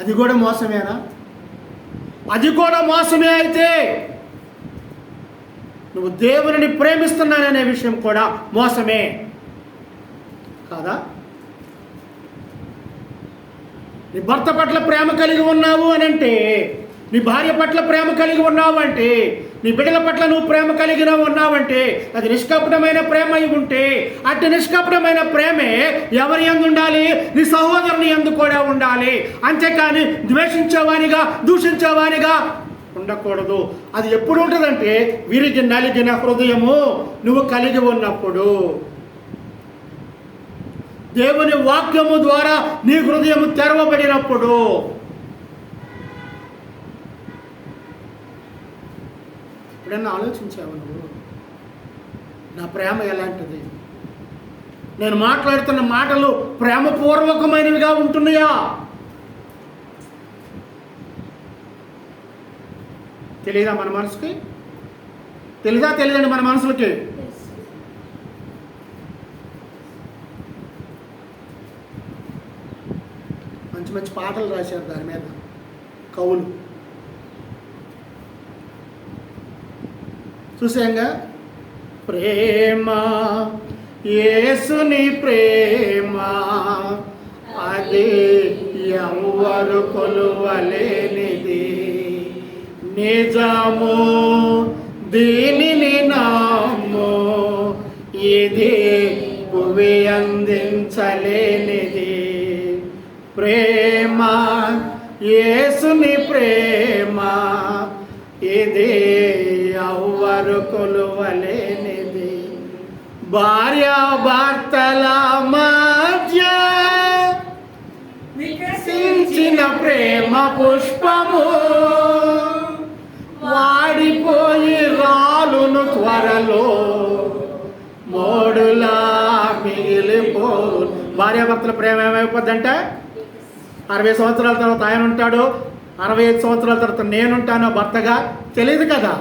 అది కూడా మోసమేనా? అది కూడా మోసమే అయితే నువ్వు దేవుని ప్రేమిస్తున్నాననే విషయం కూడా మోసమే కాదా? నీ భర్త పట్ల ప్రేమ కలిగి ఉన్నావు అని అంటే, నీ భార్య పట్ల ప్రేమ కలిగి ఉన్నావు అంటే, నీ బిడ్డల పట్ల నువ్వు ప్రేమ కలిగి ఉన్నావంటే అది నిష్కపటమైన ప్రేమ అయి ఉంటే, అట్టి నిష్కపటమైన ప్రేమే ఎవరి యందు ఉండాలి? నీ సహోదరుని యందు కూడా ఉండాలి. అంతేకాని ద్వేషించేవానిగా, దూషించేవానిగా ఉండకూడదు. అది ఎప్పుడు ఉంటుందంటే విరిగి నలిగిన హృదయము నువ్వు కలిగి ఉన్నప్పుడు, దేవుని వాక్యము ద్వారా నీ హృదయము తెరవబడినప్పుడు. ఎప్పుడన్నా ఆలోచించావు నువ్వు, నా ప్రేమ ఎలాంటిది? నేను మాట్లాడుతున్న మాటలు ప్రేమపూర్వకమైనవిగా ఉంటున్నాయా? తెలీదా మన మనసుకి? తెలీదండి మన మనసులకి? మంచి మంచి పాటలు రాశారు దాని మీద కవులు. చూసాంగా, ప్రేమ యేసుని ప్రేమ అది ఎవ్వరు కొలువలేనిది, నిజము దీనిని నమ్ము, ఇది భువి అందించలేనిది. ప్రేమ యేసుని ప్రేమ ఇది ఎవ్వరు కొలువలేనిది. భార్యాభర్తల మధ్య వికసించిన ప్రేమ పుష్పము వాడిపోయి రాలును త్వరలో, మోడులా మిగిలిపో. భార్యాభర్తల ప్రేమ ఏమైపోద్దంటే 60 సంవత్సరాల తర్వాత ఆయన ఉంటాడు, 65 సంవత్సరాల తర్వాత నేనుంటాను భర్తగా. తెలియదు కదా,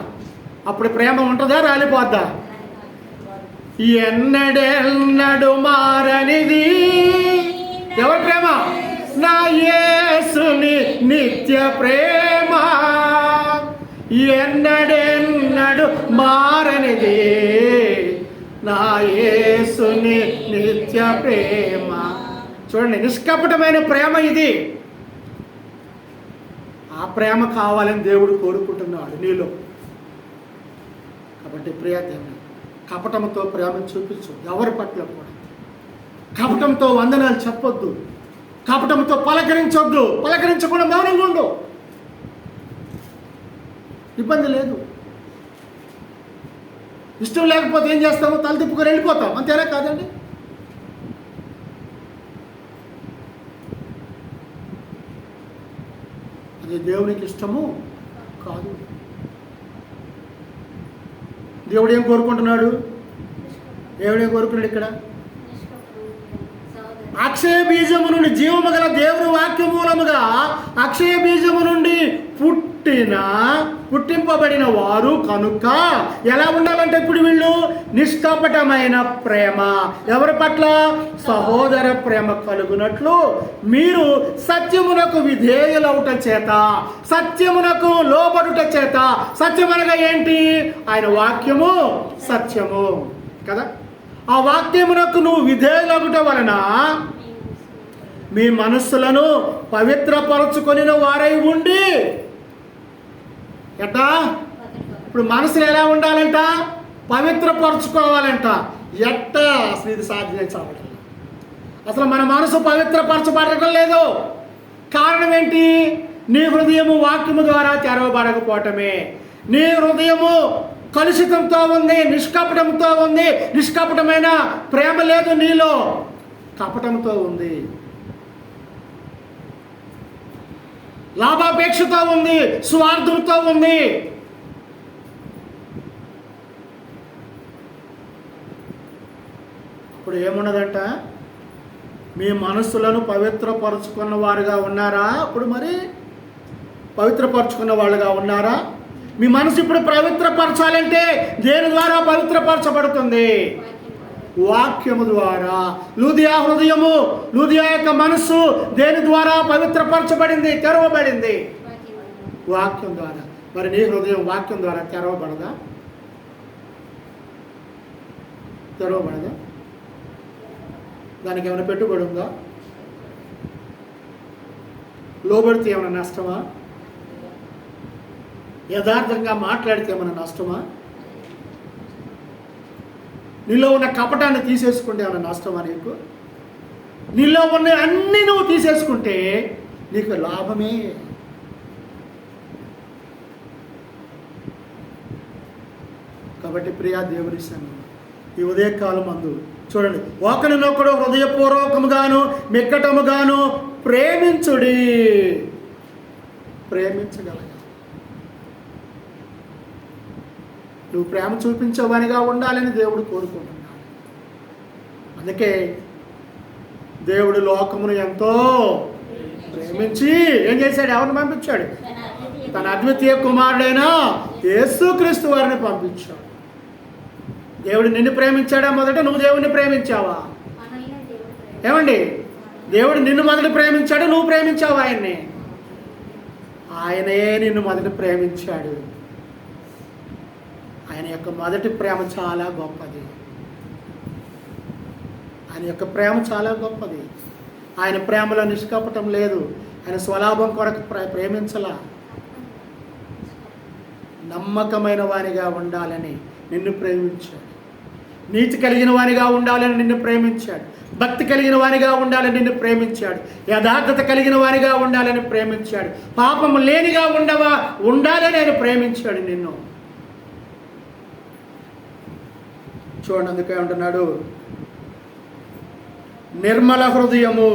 అప్పుడు ప్రేమ ఉంటుందా, రాలిపోద్దా? ఎన్నడెన్నడు మారనిది ఎవరి ప్రేమ? నా యేసుని నిత్య ప్రేమ. ఎన్నడెన్నడు మారనిది నా యేసుని నిత్య ప్రేమ. చూడండి, నిష్కపటమైన ప్రేమ ఇది. ఆ ప్రేమ కావాలని దేవుడు కోరుకుంటున్నాడు నీలో. కాబట్టి ప్రియ దేవుని, కపటంతో ప్రేమ చూపించు ఎవరి పట్ల కూడా. కపటంతో వందనాలు చెప్పొద్దు, కపటంతో పలకరించొద్దు, పలకరించకుండా మౌనంగా ఉండు, ఇబ్బంది లేదు. ఇష్టం లేకపోతే ఏం చేస్తాము? తల తిప్పుకొని వెళ్ళిపోతాం, అంతేనా కాదండి? అది దేవునికి ఇష్టము కాదు. దేవుడు ఏం కోరుకుంటున్నాడు? దేవుడు ఏం కోరుకున్నాడు ఇక్కడ? అక్షయ బీజము నుండి, జీవము గల దేవుని వాక్య మూలముగా అక్షయ బీజము నుండి పుట్టింపబడిన వారు కనుక ఎలా ఉండాలంటే ఇప్పుడు వీళ్ళు నిష్కపటమైన ప్రేమ ఎవరి పట్ల? సహోదర ప్రేమ కలుగునట్లు మీరు సత్యమునకు విధేయులవుట చేత, సత్యమునకు లోబడుట చేత. సత్యమనగా ఏంటి? ఆయన వాక్యము సత్యము కదా. ఆ వాక్యమునకు నువ్వు విధేయులవుట వలన మీ మనస్సులను పవిత్రపరచుకొని వారై ఉండి. ఎట్టా? ఇప్పుడు మనసులు ఎలా ఉండాలంట? పవిత్రపరచుకోవాలంట. ఎట్టా? అసలు ఇది సాధ్యం. అసలు మన మనసు పవిత్రపరచబడటం లేదు. కారణం ఏంటి? నీ హృదయము వాక్యము ద్వారా తెరవబడకపోవటమే. నీ హృదయము కలుషితంతో ఉంది, నిష్కపటంతో ఉంది. నిష్కపటమైన ప్రేమ లేదు నీలో, కపటంతో ఉంది. లాభాపేక్షతో ఉంది, స్వార్థంతో ఉంది. ఇప్పుడు ఏమున్నదంట, మీ మనస్సులను పవిత్రపరుచుకున్న వారుగా ఉన్నారా? అప్పుడు మరి పవిత్రపరుచుకున్న వాళ్ళుగా ఉన్నారా? మీ మనసు ఇప్పుడు పవిత్రపరచాలంటే దేని ద్వారా పవిత్రపరచబడుతుంది? వాక్యము ద్వారా. లూదియా హృదయము, లూదియా యొక్క మనస్సు దేని ద్వారా పవిత్రపరచబడింది, తెరవబడింది? వాక్యం ద్వారా. మరి నీ హృదయం వాక్యం ద్వారా తెరవబడదా? తెరవబడదా? దానికి ఏమైనా పెట్టుబడి ఉందా? లోబడితే ఏమైనా నష్టమా? యథార్థంగా మాట్లాడితే ఏమైనా నష్టమా? నీలో ఉన్న కపటాన్ని తీసేసుకుంటే ఏమైనా నష్టమా నీకు? నీలో ఉన్న అన్నీ నువ్వు తీసేసుకుంటే నీకు లాభమే. కాబట్టి ప్రియా దేవుని సంఘం, ఈ ఉదయకాలం మందు చూడండి, ఒకరినొకడు హృదయపూర్వకముగాను మిక్కటముగాను ప్రేమించుడి. ప్రేమించగలగా నువ్వు ప్రేమ చూపించేవానిగా ఉండాలని దేవుడు కోరుకుంటున్నాడు. అందుకే దేవుడు లోకమును ఎంతో ప్రేమించి ఏం చేశాడు? ఎవరిని పంపించాడు? తన అద్వితీయ కుమారుడైన యేసుక్రీస్తు వారిని పంపించాడు. దేవుడు నిన్ను ప్రేమించాడా మొదట? నువ్వు దేవుడిని ప్రేమించావా? ఏమండి, దేవుడు నిన్ను మొదట ప్రేమించాడు, నువ్వు ప్రేమించావా ఆయన్ని? ఆయనే నిన్ను మొదట ప్రేమించాడు. ఆయన యొక్క మొదటి ప్రేమ చాలా గొప్పది. ఆయన యొక్క ప్రేమ చాలా గొప్పది. ఆయన ప్రేమలో నిష్కపటం లేదు. ఆయన స్వలాభం కొరకు ప్రేమించలా. నమ్మకమైన వానిగా ఉండాలని నిన్ను ప్రేమించాడు. నీతి కలిగిన వానిగా ఉండాలని నిన్ను ప్రేమించాడు. భక్తి కలిగిన వానిగా ఉండాలని నిన్ను ప్రేమించాడు. యథార్థత కలిగిన వానిగా ఉండాలని ప్రేమించాడు. పాపము లేనిగా ఉండాలని ఆయన ప్రేమించాడు నిన్ను. చూడండి, అందుకే అంటున్నాడు, నిర్మల హృదయము,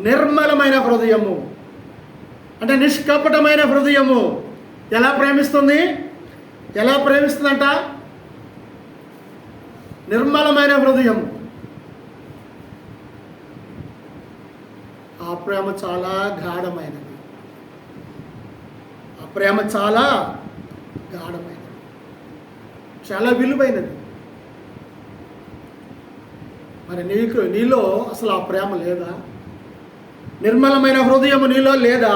నిర్మలమైన హృదయము అంటే నిష్కపటమైన హృదయము ఎలా ప్రేమిస్తుంది? ఎలా ప్రేమిస్తుందంట? నిర్మలమైన హృదయము. ఆ ప్రేమ చాలా గాఢమైనది. ఆ ప్రేమ చాలా గాఢమైనది, చాలా విలువైనది. మరి నీలో అసలు ఆ ప్రేమ లేదా? నిర్మలమైన హృదయము నీలో లేదా?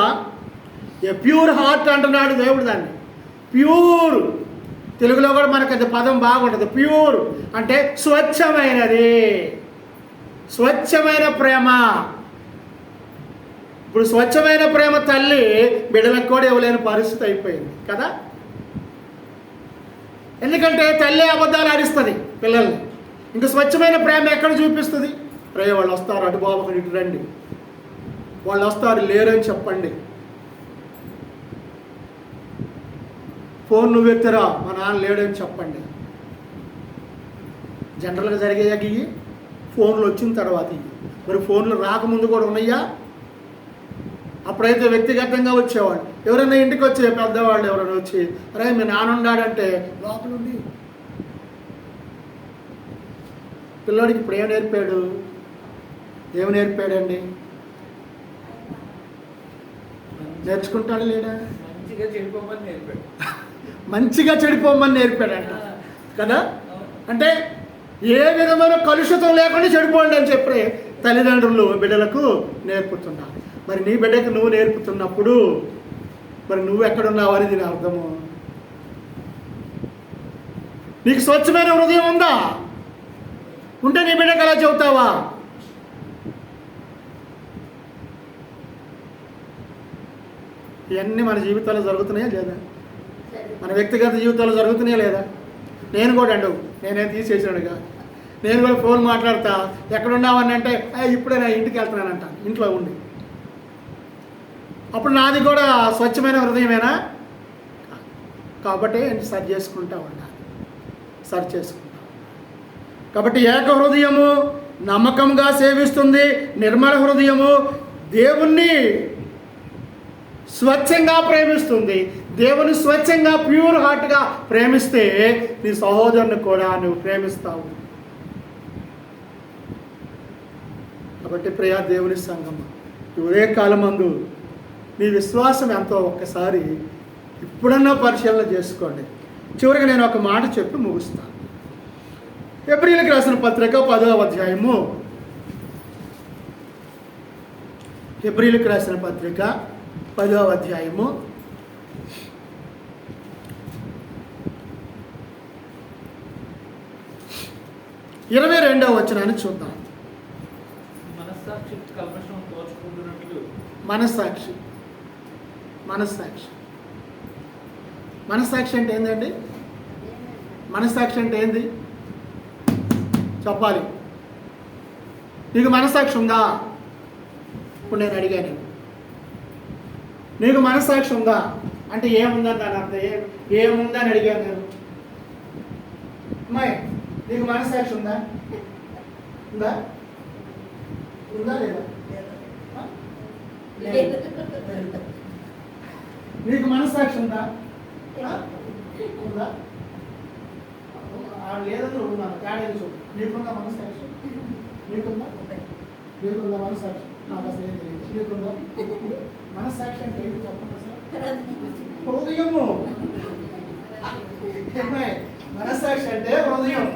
ఏ ప్యూర్ హార్ట్ అంటున్నాడు దేవుడు దాన్ని. ప్యూర్, తెలుగులో కూడా మనకు అది పదం బాగుంటుంది. ప్యూర్ అంటే స్వచ్ఛమైనది, స్వచ్ఛమైన ప్రేమ. ఇప్పుడు స్వచ్ఛమైన ప్రేమ తల్లి బిడ్డలకు కూడా ఇవ్వలేని పరిస్థితి అయిపోయింది కదా. ఎందుకంటే తల్లి అబద్ధాలు ఆడిస్తుంది పిల్లల్ని. ఇంకా స్వచ్ఛమైన ప్రేమ ఎక్కడ చూపిస్తుంది? వాళ్ళు వస్తారు, అటు బాబు ఇటు రండి, వాళ్ళు వస్తారు, లేరని చెప్పండి. ఫోన్ నువ్వు ఎత్తరా, మా నాన్న లేడని చెప్పండి. జనరల్గా జరిగేయాక ఇవి ఫోన్లు వచ్చిన తర్వాత ఇవి. మరి ఫోన్లు రాకముందు కూడా ఉన్నాయా? అప్పుడైతే వ్యక్తిగతంగా వచ్చేవాళ్ళు. ఎవరైనా ఇంటికి వచ్చే పెద్దవాళ్ళు ఎవరైనా వచ్చి, అరే మీ నాన్న ఉన్నాడంటే లోపలుండి పిల్లోడికి ఇప్పుడు ఏం నేర్పాడు? ఏమి నేర్పాడండి? నేర్చుకుంటాడు లేడా? మంచిగా చెడిపోమని నేర్పాడు. మంచిగా చెడిపోమని నేర్పాడంట కదా. అంటే ఏ విధమైన కలుషితం లేకుండా చెడిపోండి అని చెప్పి తల్లిదండ్రులు బిడ్డలకు నేర్పుతున్నారు. మరి నీ బిడ్డకు నువ్వు నేర్పుతున్నప్పుడు మరి నువ్వు ఎక్కడున్నావు అని దీని అర్థము. నీకు స్వచ్ఛమైన హృదయం ఉందా? ఉంటే నీ బిడ్డకు అలా చెబుతావా? ఇవన్నీ మన జీవితాల్లో జరుగుతున్నాయా లేదా? మన వ్యక్తిగత జీవితాల్లో జరుగుతున్నాయా లేదా? నేను కూడా అండు, నేనేం తీసేసాడుగా. నేను కూడా ఫోన్ మాట్లాడతా, ఎక్కడున్నావని అంటే ఇప్పుడే నా ఇంటికి వెళ్తున్నానంట, ఇంట్లో ఉండి. అప్పుడు నాది కూడా స్వచ్ఛమైన హృదయమేనా? కాబట్టి సరి చేసుకుంటూ ఉండాలి, సరి చేసుకుంటా. కాబట్టి ఏక హృదయము నమ్మకంగా సేవిస్తుంది, నిర్మల హృదయము దేవుణ్ణి స్వచ్ఛంగా ప్రేమిస్తుంది. దేవుని స్వచ్ఛంగా ప్యూర్ హార్ట్గా ప్రేమిస్తే నీ సహోదరుని కూడా నువ్వు ప్రేమిస్తావు. కాబట్టి ప్రియా దేవుని సంఘం, ఇవే కాలమందు నీ విశ్వాసం ఎంతో ఒక్కసారి ఇప్పుడన్నా పరిశీలన చేసుకోండి. చివరికి నేను ఒక మాట చెప్పి ముగుస్తాను. హెబ్రీయులకు రాసిన పత్రిక 10వ అధ్యాయము, హెబ్రీయులకు రాసిన పత్రిక 10వ అధ్యాయము 22వ వచనాన్ని చూద్దాం. మనస్సాక్షి మనస్సాక్షి మనస్సాక్షి అంటే ఏంటండి? మనస్సాక్షి అంటే ఏంది చెప్పాలి. నీకు మనస్సాక్షి ఉందా? ఇప్పుడు నేను అడిగాను, నీకు మనస్సాక్షి ఉందా అంటే ఏముందని దాని అర్థం. ఏముందని అడిగాను నేను. అమ్మాయి, నీకు మనస్సాక్షి ఉందా? ఉందా ఉందా లేదా? నీకు మనస్సాక్షి ఉందా? ఉందా? లేదని ఉన్నాను తేడా చూడు. నీకుందా మనస్సాక్షి? నీకుందా? నీకుందా మనస్సాక్షి? నాకు అసలు ఏం తెలియదు. నీకుందా మనస్సాక్షి అంటే ఏంటి చెప్పండి సార్? హృదయము. మనస్సాక్షి అంటే హృదయం.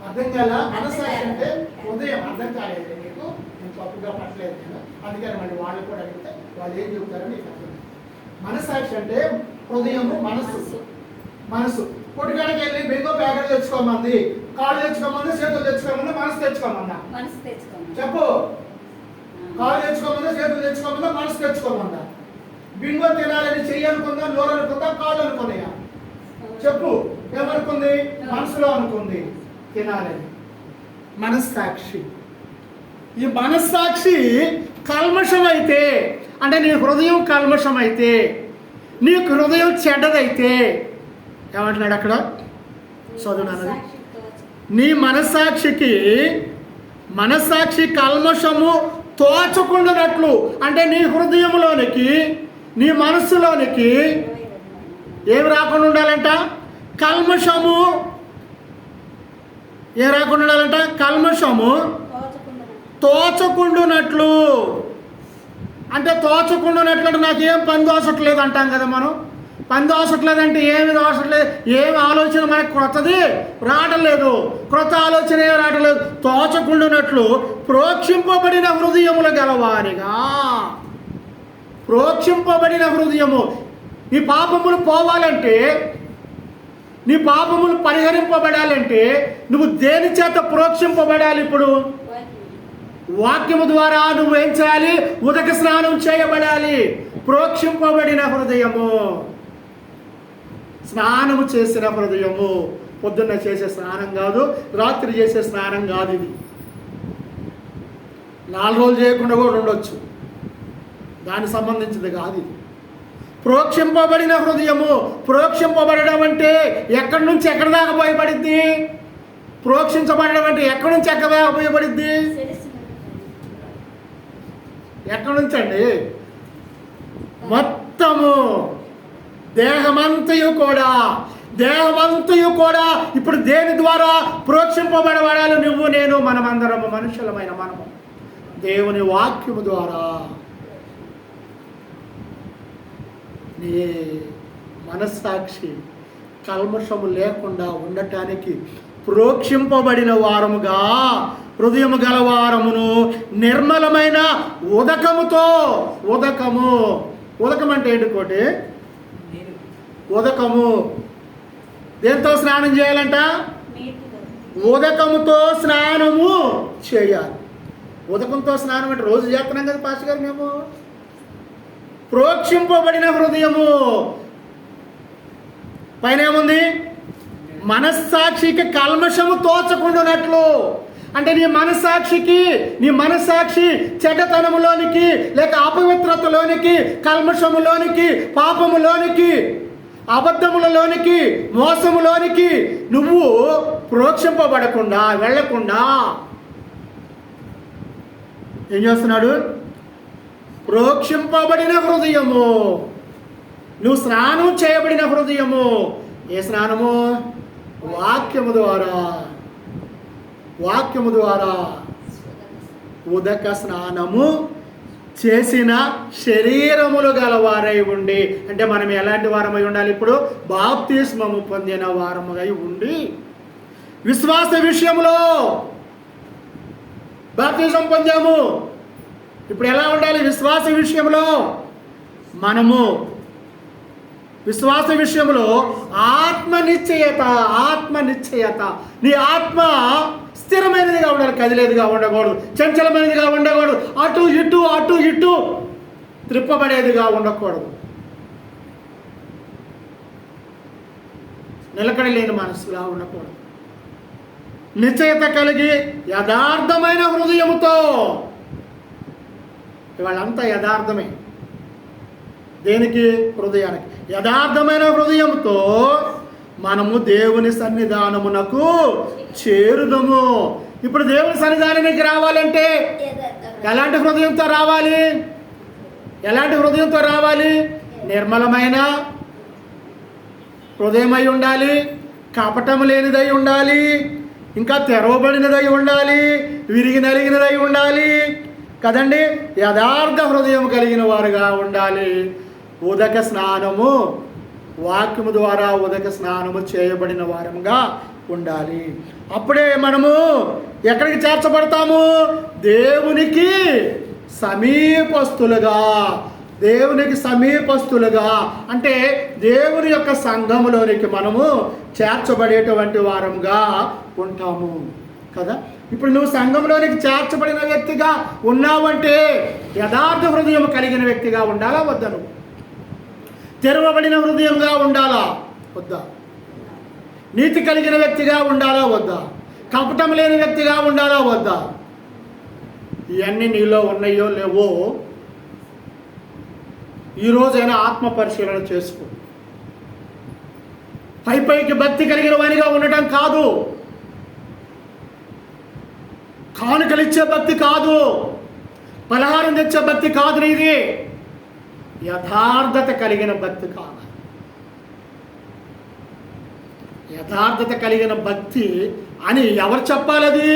అర్థం కాల? మనస్సాక్షి అంటే హృదయం. అర్థం కాలేదు నీకు, నేను తప్పుగా పట్టలేదు కదా, అందుకని మళ్ళీ వాళ్ళు కూడా అడిగితే వాళ్ళు ఏం చెబుతారో నీకు అర్థం. మనస్సాక్షి అంటే హృదయము, మనస్సు. మనసు పొడికాడికి వెళ్ళి బింగో ప్యాకెట్ తెచ్చుకోమంది, కాళ్ళు తెచ్చుకోమంది, చేతులు తెచ్చుకోమంది, మనసు తెచ్చుకోమందా? చెప్పు. కాళ్ళు తెచ్చుకోమందా, చేతులు తెచ్చుకోమందా, మనసు తెచ్చుకోమందా? బింగో తినాలని చెయ్యి అనుకుందా, నోరు అనుకుందా, కాళ్ళు అనుకున్నాయా? చెప్పు. ఏమనుకుంది? మనసులో అనుకుంది తినాలని. మనస్సాక్షి. ఈ మనస్సాక్షి కల్మషం అయితే, అంటే నీ హృదయం కల్మషం అయితే, నీ హృదయం చెడ్డదైతే ఏమంటున్నాడు అక్కడ? చదువునన్నది. నీ మనస్సాక్షి కల్మషము తోచకుండానట్లు, అంటే నీ హృదయంలోనికి, నీ మనస్సులోనికి ఏమి రాకుండా ఉండాలంట? కల్మషము. ఏం రాకుండా ఉండాలంట? కల్మషము తోచకుండానట్లు. అంటే తోచకుండానట్లు అంటే నాకేం పని దోసట్లేదు అంటాం కదా మనం. పని దోసట్లేదంటే ఏమి దోసట్లేదు, ఏమి ఆలోచన మనకు క్రొత్తది రావడం లేదు, క్రొత్త ఆలోచన ఏమి రావడం లేదు. తోచకుండానట్లు ప్రోక్షింపబడిన హృదయములు గలవానిగా. ప్రోక్షింపబడిన హృదయము. నీ పాపములు పోవాలంటే, నీ పాపములు పరిహరింపబడాలంటే నువ్వు దేని చేత ప్రోక్షింపబడాలి? ఇప్పుడు వాక్యము ద్వారా నువ్వు ఏం చేయాలి? ఉదక స్నానం చేయబడాలి. ప్రోక్షింపబడిన హృదయము, స్నానము చేసిన హృదయము. పొద్దున్న చేసే స్నానం కాదు, రాత్రి చేసే స్నానం కాదు. ఇది 4 రోజులు చేయకుండా కూడా ఉండొచ్చు, దానికి సంబంధించింది కాదు ఇది. ప్రోక్షింపబడిన హృదయము. ప్రోక్షింపబడడం అంటే ఎక్కడి నుంచి ఎక్కడి దాకా పోయబడిద్ది? ప్రోక్షించబడడం అంటే ఎక్కడి నుంచి ఎక్కడ దాకా పోయబడిద్ది? ఎక్కడి నుంచి అండి? మొత్తము దేహమంతయు కూడా ఇప్పుడు దేని ద్వారా ప్రోక్షింపబడబడాలి? నువ్వు, నేను, మనమందరము, మనుషులమైన మనము దేవుని వాక్యము ద్వారా. నీ మనస్సాక్షి కల్మషము లేకుండా ఉండటానికి ప్రోక్షింపబడిన వారముగా, హృదయము గలవారమును నిర్మలమైన ఉదకముతో. ఉదకం అంటే ఏంటి కోటి? ఉదకము. దేంతో స్నానం చేయాలంట? ఉదకముతో స్నానము చేయాలి. ఉదకంతో స్నానం అంటే రోజు చేస్తున్నాం కదా పాస్టర్ గారు మేము. ప్రోక్షింపబడిన హృదయము. పైన ఏముంది? మనస్సాక్షికి కల్మషము తోచకుండానట్లు. అంటే నీ మనస్సాక్షి చెడ్డతనములోనికి, లేక అపవిత్రతలోనికి, కల్మషములోనికి, పాపములోనికి అబద్ధములలోనికి, మోసములోనికి నువ్వు ప్రోక్షింపబడకుండా వెళ్ళకుండా ఏం చేస్తున్నాడు? ప్రోక్షింపబడిన హృదయము, నువ్వు స్నానం చేయబడిన హృదయము. ఏ స్నానము? వాక్యము ద్వారా. వాక్యము ద్వారా ఉదక స్నానము చేసిన శరీరములు గలవారై ఉండి, అంటే మనం ఎలాంటి వారమై ఉండాలి? ఇప్పుడు బాప్తిస్మము పొందిన వారమై ఉండి, విశ్వాస విషయంలో బాప్తిజం పొందాము. ఇప్పుడు ఎలా ఉండాలి? విశ్వాస విషయంలో మనము విశ్వాస విషయంలో ఆత్మ నిశ్చయత. నీ ఆత్మ స్థిరమైనదిగా ఉండాలి, కదిలేదిగా ఉండకూడదు, చంచలమైనదిగా ఉండకూడదు, అటు ఇటు త్రిప్పబడేదిగా ఉండకూడదు, నిలకడ లేని మనసులా ఉండకూడదు. నిశ్చయత కలిగి యథార్థమైన హృదయముతో. ఇవాళంతా యథార్థమే. దేనికి? హృదయానికి. యథార్థమైన హృదయంతో మనము దేవుని సన్నిధానమునకు చేరుదము. ఇప్పుడు దేవుని సన్నిధానానికి రావాలంటే ఎలాంటి హృదయంతో రావాలి? ఎలాంటి హృదయంతో రావాలి? నిర్మలమైన హృదయమై ఉండాలి, కపటము లేనిదై ఉండాలి, ఇంకా తెరవబడినదై ఉండాలి, విరిగి నలిగినదై ఉండాలి కదండి. యథార్థ హృదయం కలిగిన వారుగా ఉండాలి. ఉదక స్నానము, వాక్యము ద్వారా ఉదక స్నానము చేయబడిన వారముగా ఉండాలి. అప్పుడే మనము ఎక్కడికి చేర్చబడతాము? దేవునికి సమీపస్తులుగా. దేవునికి సమీపస్తులుగా అంటే దేవుని యొక్క సంఘములోనికి మనము చేర్చబడేటువంటి వారముగా ఉంటాము కదా. ఇప్పుడు నువ్వు సంఘంలోనికి చేర్చబడిన వ్యక్తిగా ఉన్నావంటే యథార్థ హృదయం కలిగిన వ్యక్తిగా ఉండాలా వద్దా? నువ్వు తెరవబడిన హృదయంగా ఉండాలా వద్దా? నీతి కలిగిన వ్యక్తిగా ఉండాలా వద్దా? కపటం లేని వ్యక్తిగా ఉండాలా వద్దా? ఇవన్నీ నీలో ఉన్నాయో లేవో ఈరోజైనా ఆత్మ పరిశీలన చేసుకో. పైకి భక్తి కలిగిన వానిగా ఉండటం కాదు, కానుకలిచ్చే భక్తి కాదు, పలహారం తెచ్చే భక్తి కాదు నీది. యథార్థత కలిగిన భక్తి కావాలి. యథార్థత కలిగిన భక్తి అని ఎవరు చెప్పాలి? అది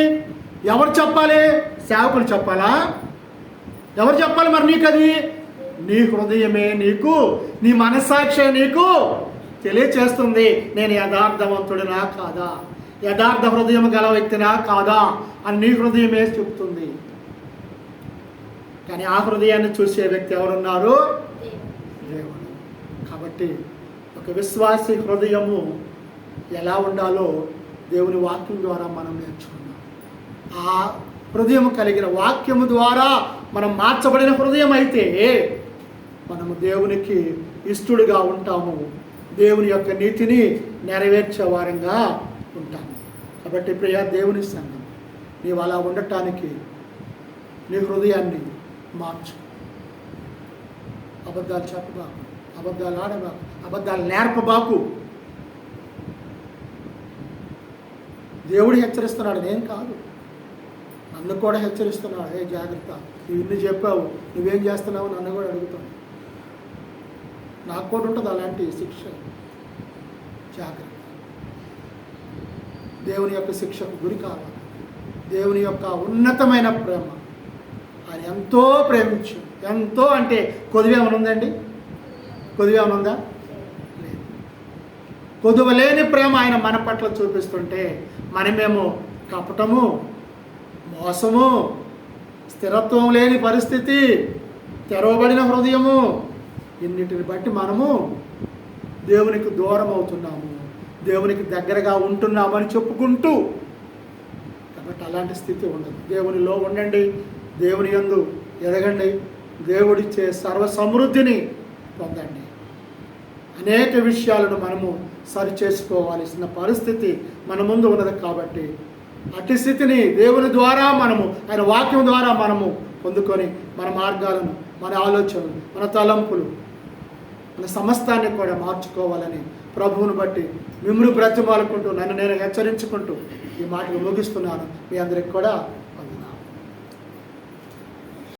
ఎవరు చెప్పాలి? సేవకులు చెప్పాలా? ఎవరు చెప్పాలి మరి నీకు? అది నీ హృదయమే నీకు, నీ మనస్సాక్షి నీకు తెలియచేస్తుంది. నేను యథార్థవంతుడినా కాదా, యథార్థ హృదయం గల వ్యక్తినా కాదా అని నీ హృదయమే చెప్తుంది. కానీ ఆ హృదయాన్ని చూసే వ్యక్తి ఎవరున్నారు? దేవుడు. కాబట్టి ఒక విశ్వాసి హృదయము ఎలా ఉండాలో దేవుని వాక్యం ద్వారా మనం నేర్చుకున్నాం. ఆ హృదయం కలిగిన వాక్యము ద్వారా మనం మార్చబడిన హృదయం అయితే మనము దేవునికి ఇష్టడుగా ఉంటాము, దేవుని యొక్క నీతిని నెరవేర్చే వారంగా ఉంటాము. కాబట్టి ప్రియ దేవుని సంఘం, నీవు అలా ఉండటానికి నీ హృదయాన్ని మార్చు. అబద్ధాలు చెప్పబాకు, అబద్ధాలు ఆడబాకు, అబద్ధాలు నేర్పబాకు. దేవుడు హెచ్చరిస్తున్నాడు, నేను కాదు. నన్ను కూడా హెచ్చరిస్తున్నాడు, ఏ జాగ్రత్త, నువ్వు ఇన్ని చెప్పావు, నువ్వేం చేస్తున్నావు నన్ను కూడా అడుగుతావు. నాకు కూడా ఉంటుంది అలాంటి శిక్ష. జాగ్రత్త. దేవుని యొక్క శిక్షకు గురి కావాలి. దేవుని యొక్క ఉన్నతమైన ప్రేమ, ఆయన ఎంతో ప్రేమించు. ఎంతో అంటే కొదువేమని ఉందండి? కొదువేమని ఉందా? లేదు. కొదువలేని ప్రేమ ఆయన మన పట్ల చూపిస్తుంటే మనమేమో కపటము, మోసము, స్థిరత్వం లేని పరిస్థితి, తెరవబడిన హృదయము, ఇన్నిటిని బట్టి మనము దేవునికి దూరం అవుతున్నాము, దేవునికి దగ్గరగా ఉంటున్నామని చెప్పుకుంటూ. కాబట్టి అలాంటి స్థితి ఉండదు. దేవునిలో ఉండండి, దేవుని యందు ఎదగండి, దేవుడిచ్చే సర్వ సమృద్ధిని పొందండి. అనేక విషయాలను మనము సరి చేసుకోవాల్సిన పరిస్థితి మన ముందు ఉన్నది. కాబట్టి అట్టి స్థితిని దేవుని ద్వారా మనము, ఆయన వాక్యం ద్వారా మనము పొందుకొని మన మార్గాలను, మన ఆలోచనలు, మన తలంపులు మన సమస్తాన్ని కూడా మార్చుకోవాలని ప్రభువుని బట్టి మిమ్మల్ని బ్రతిమాలుకుంటూ నన్ను నేను హెచ్చరించుకుంటూ ఈ మాటలు ముగిస్తున్నాను. మీ అందరికి కూడా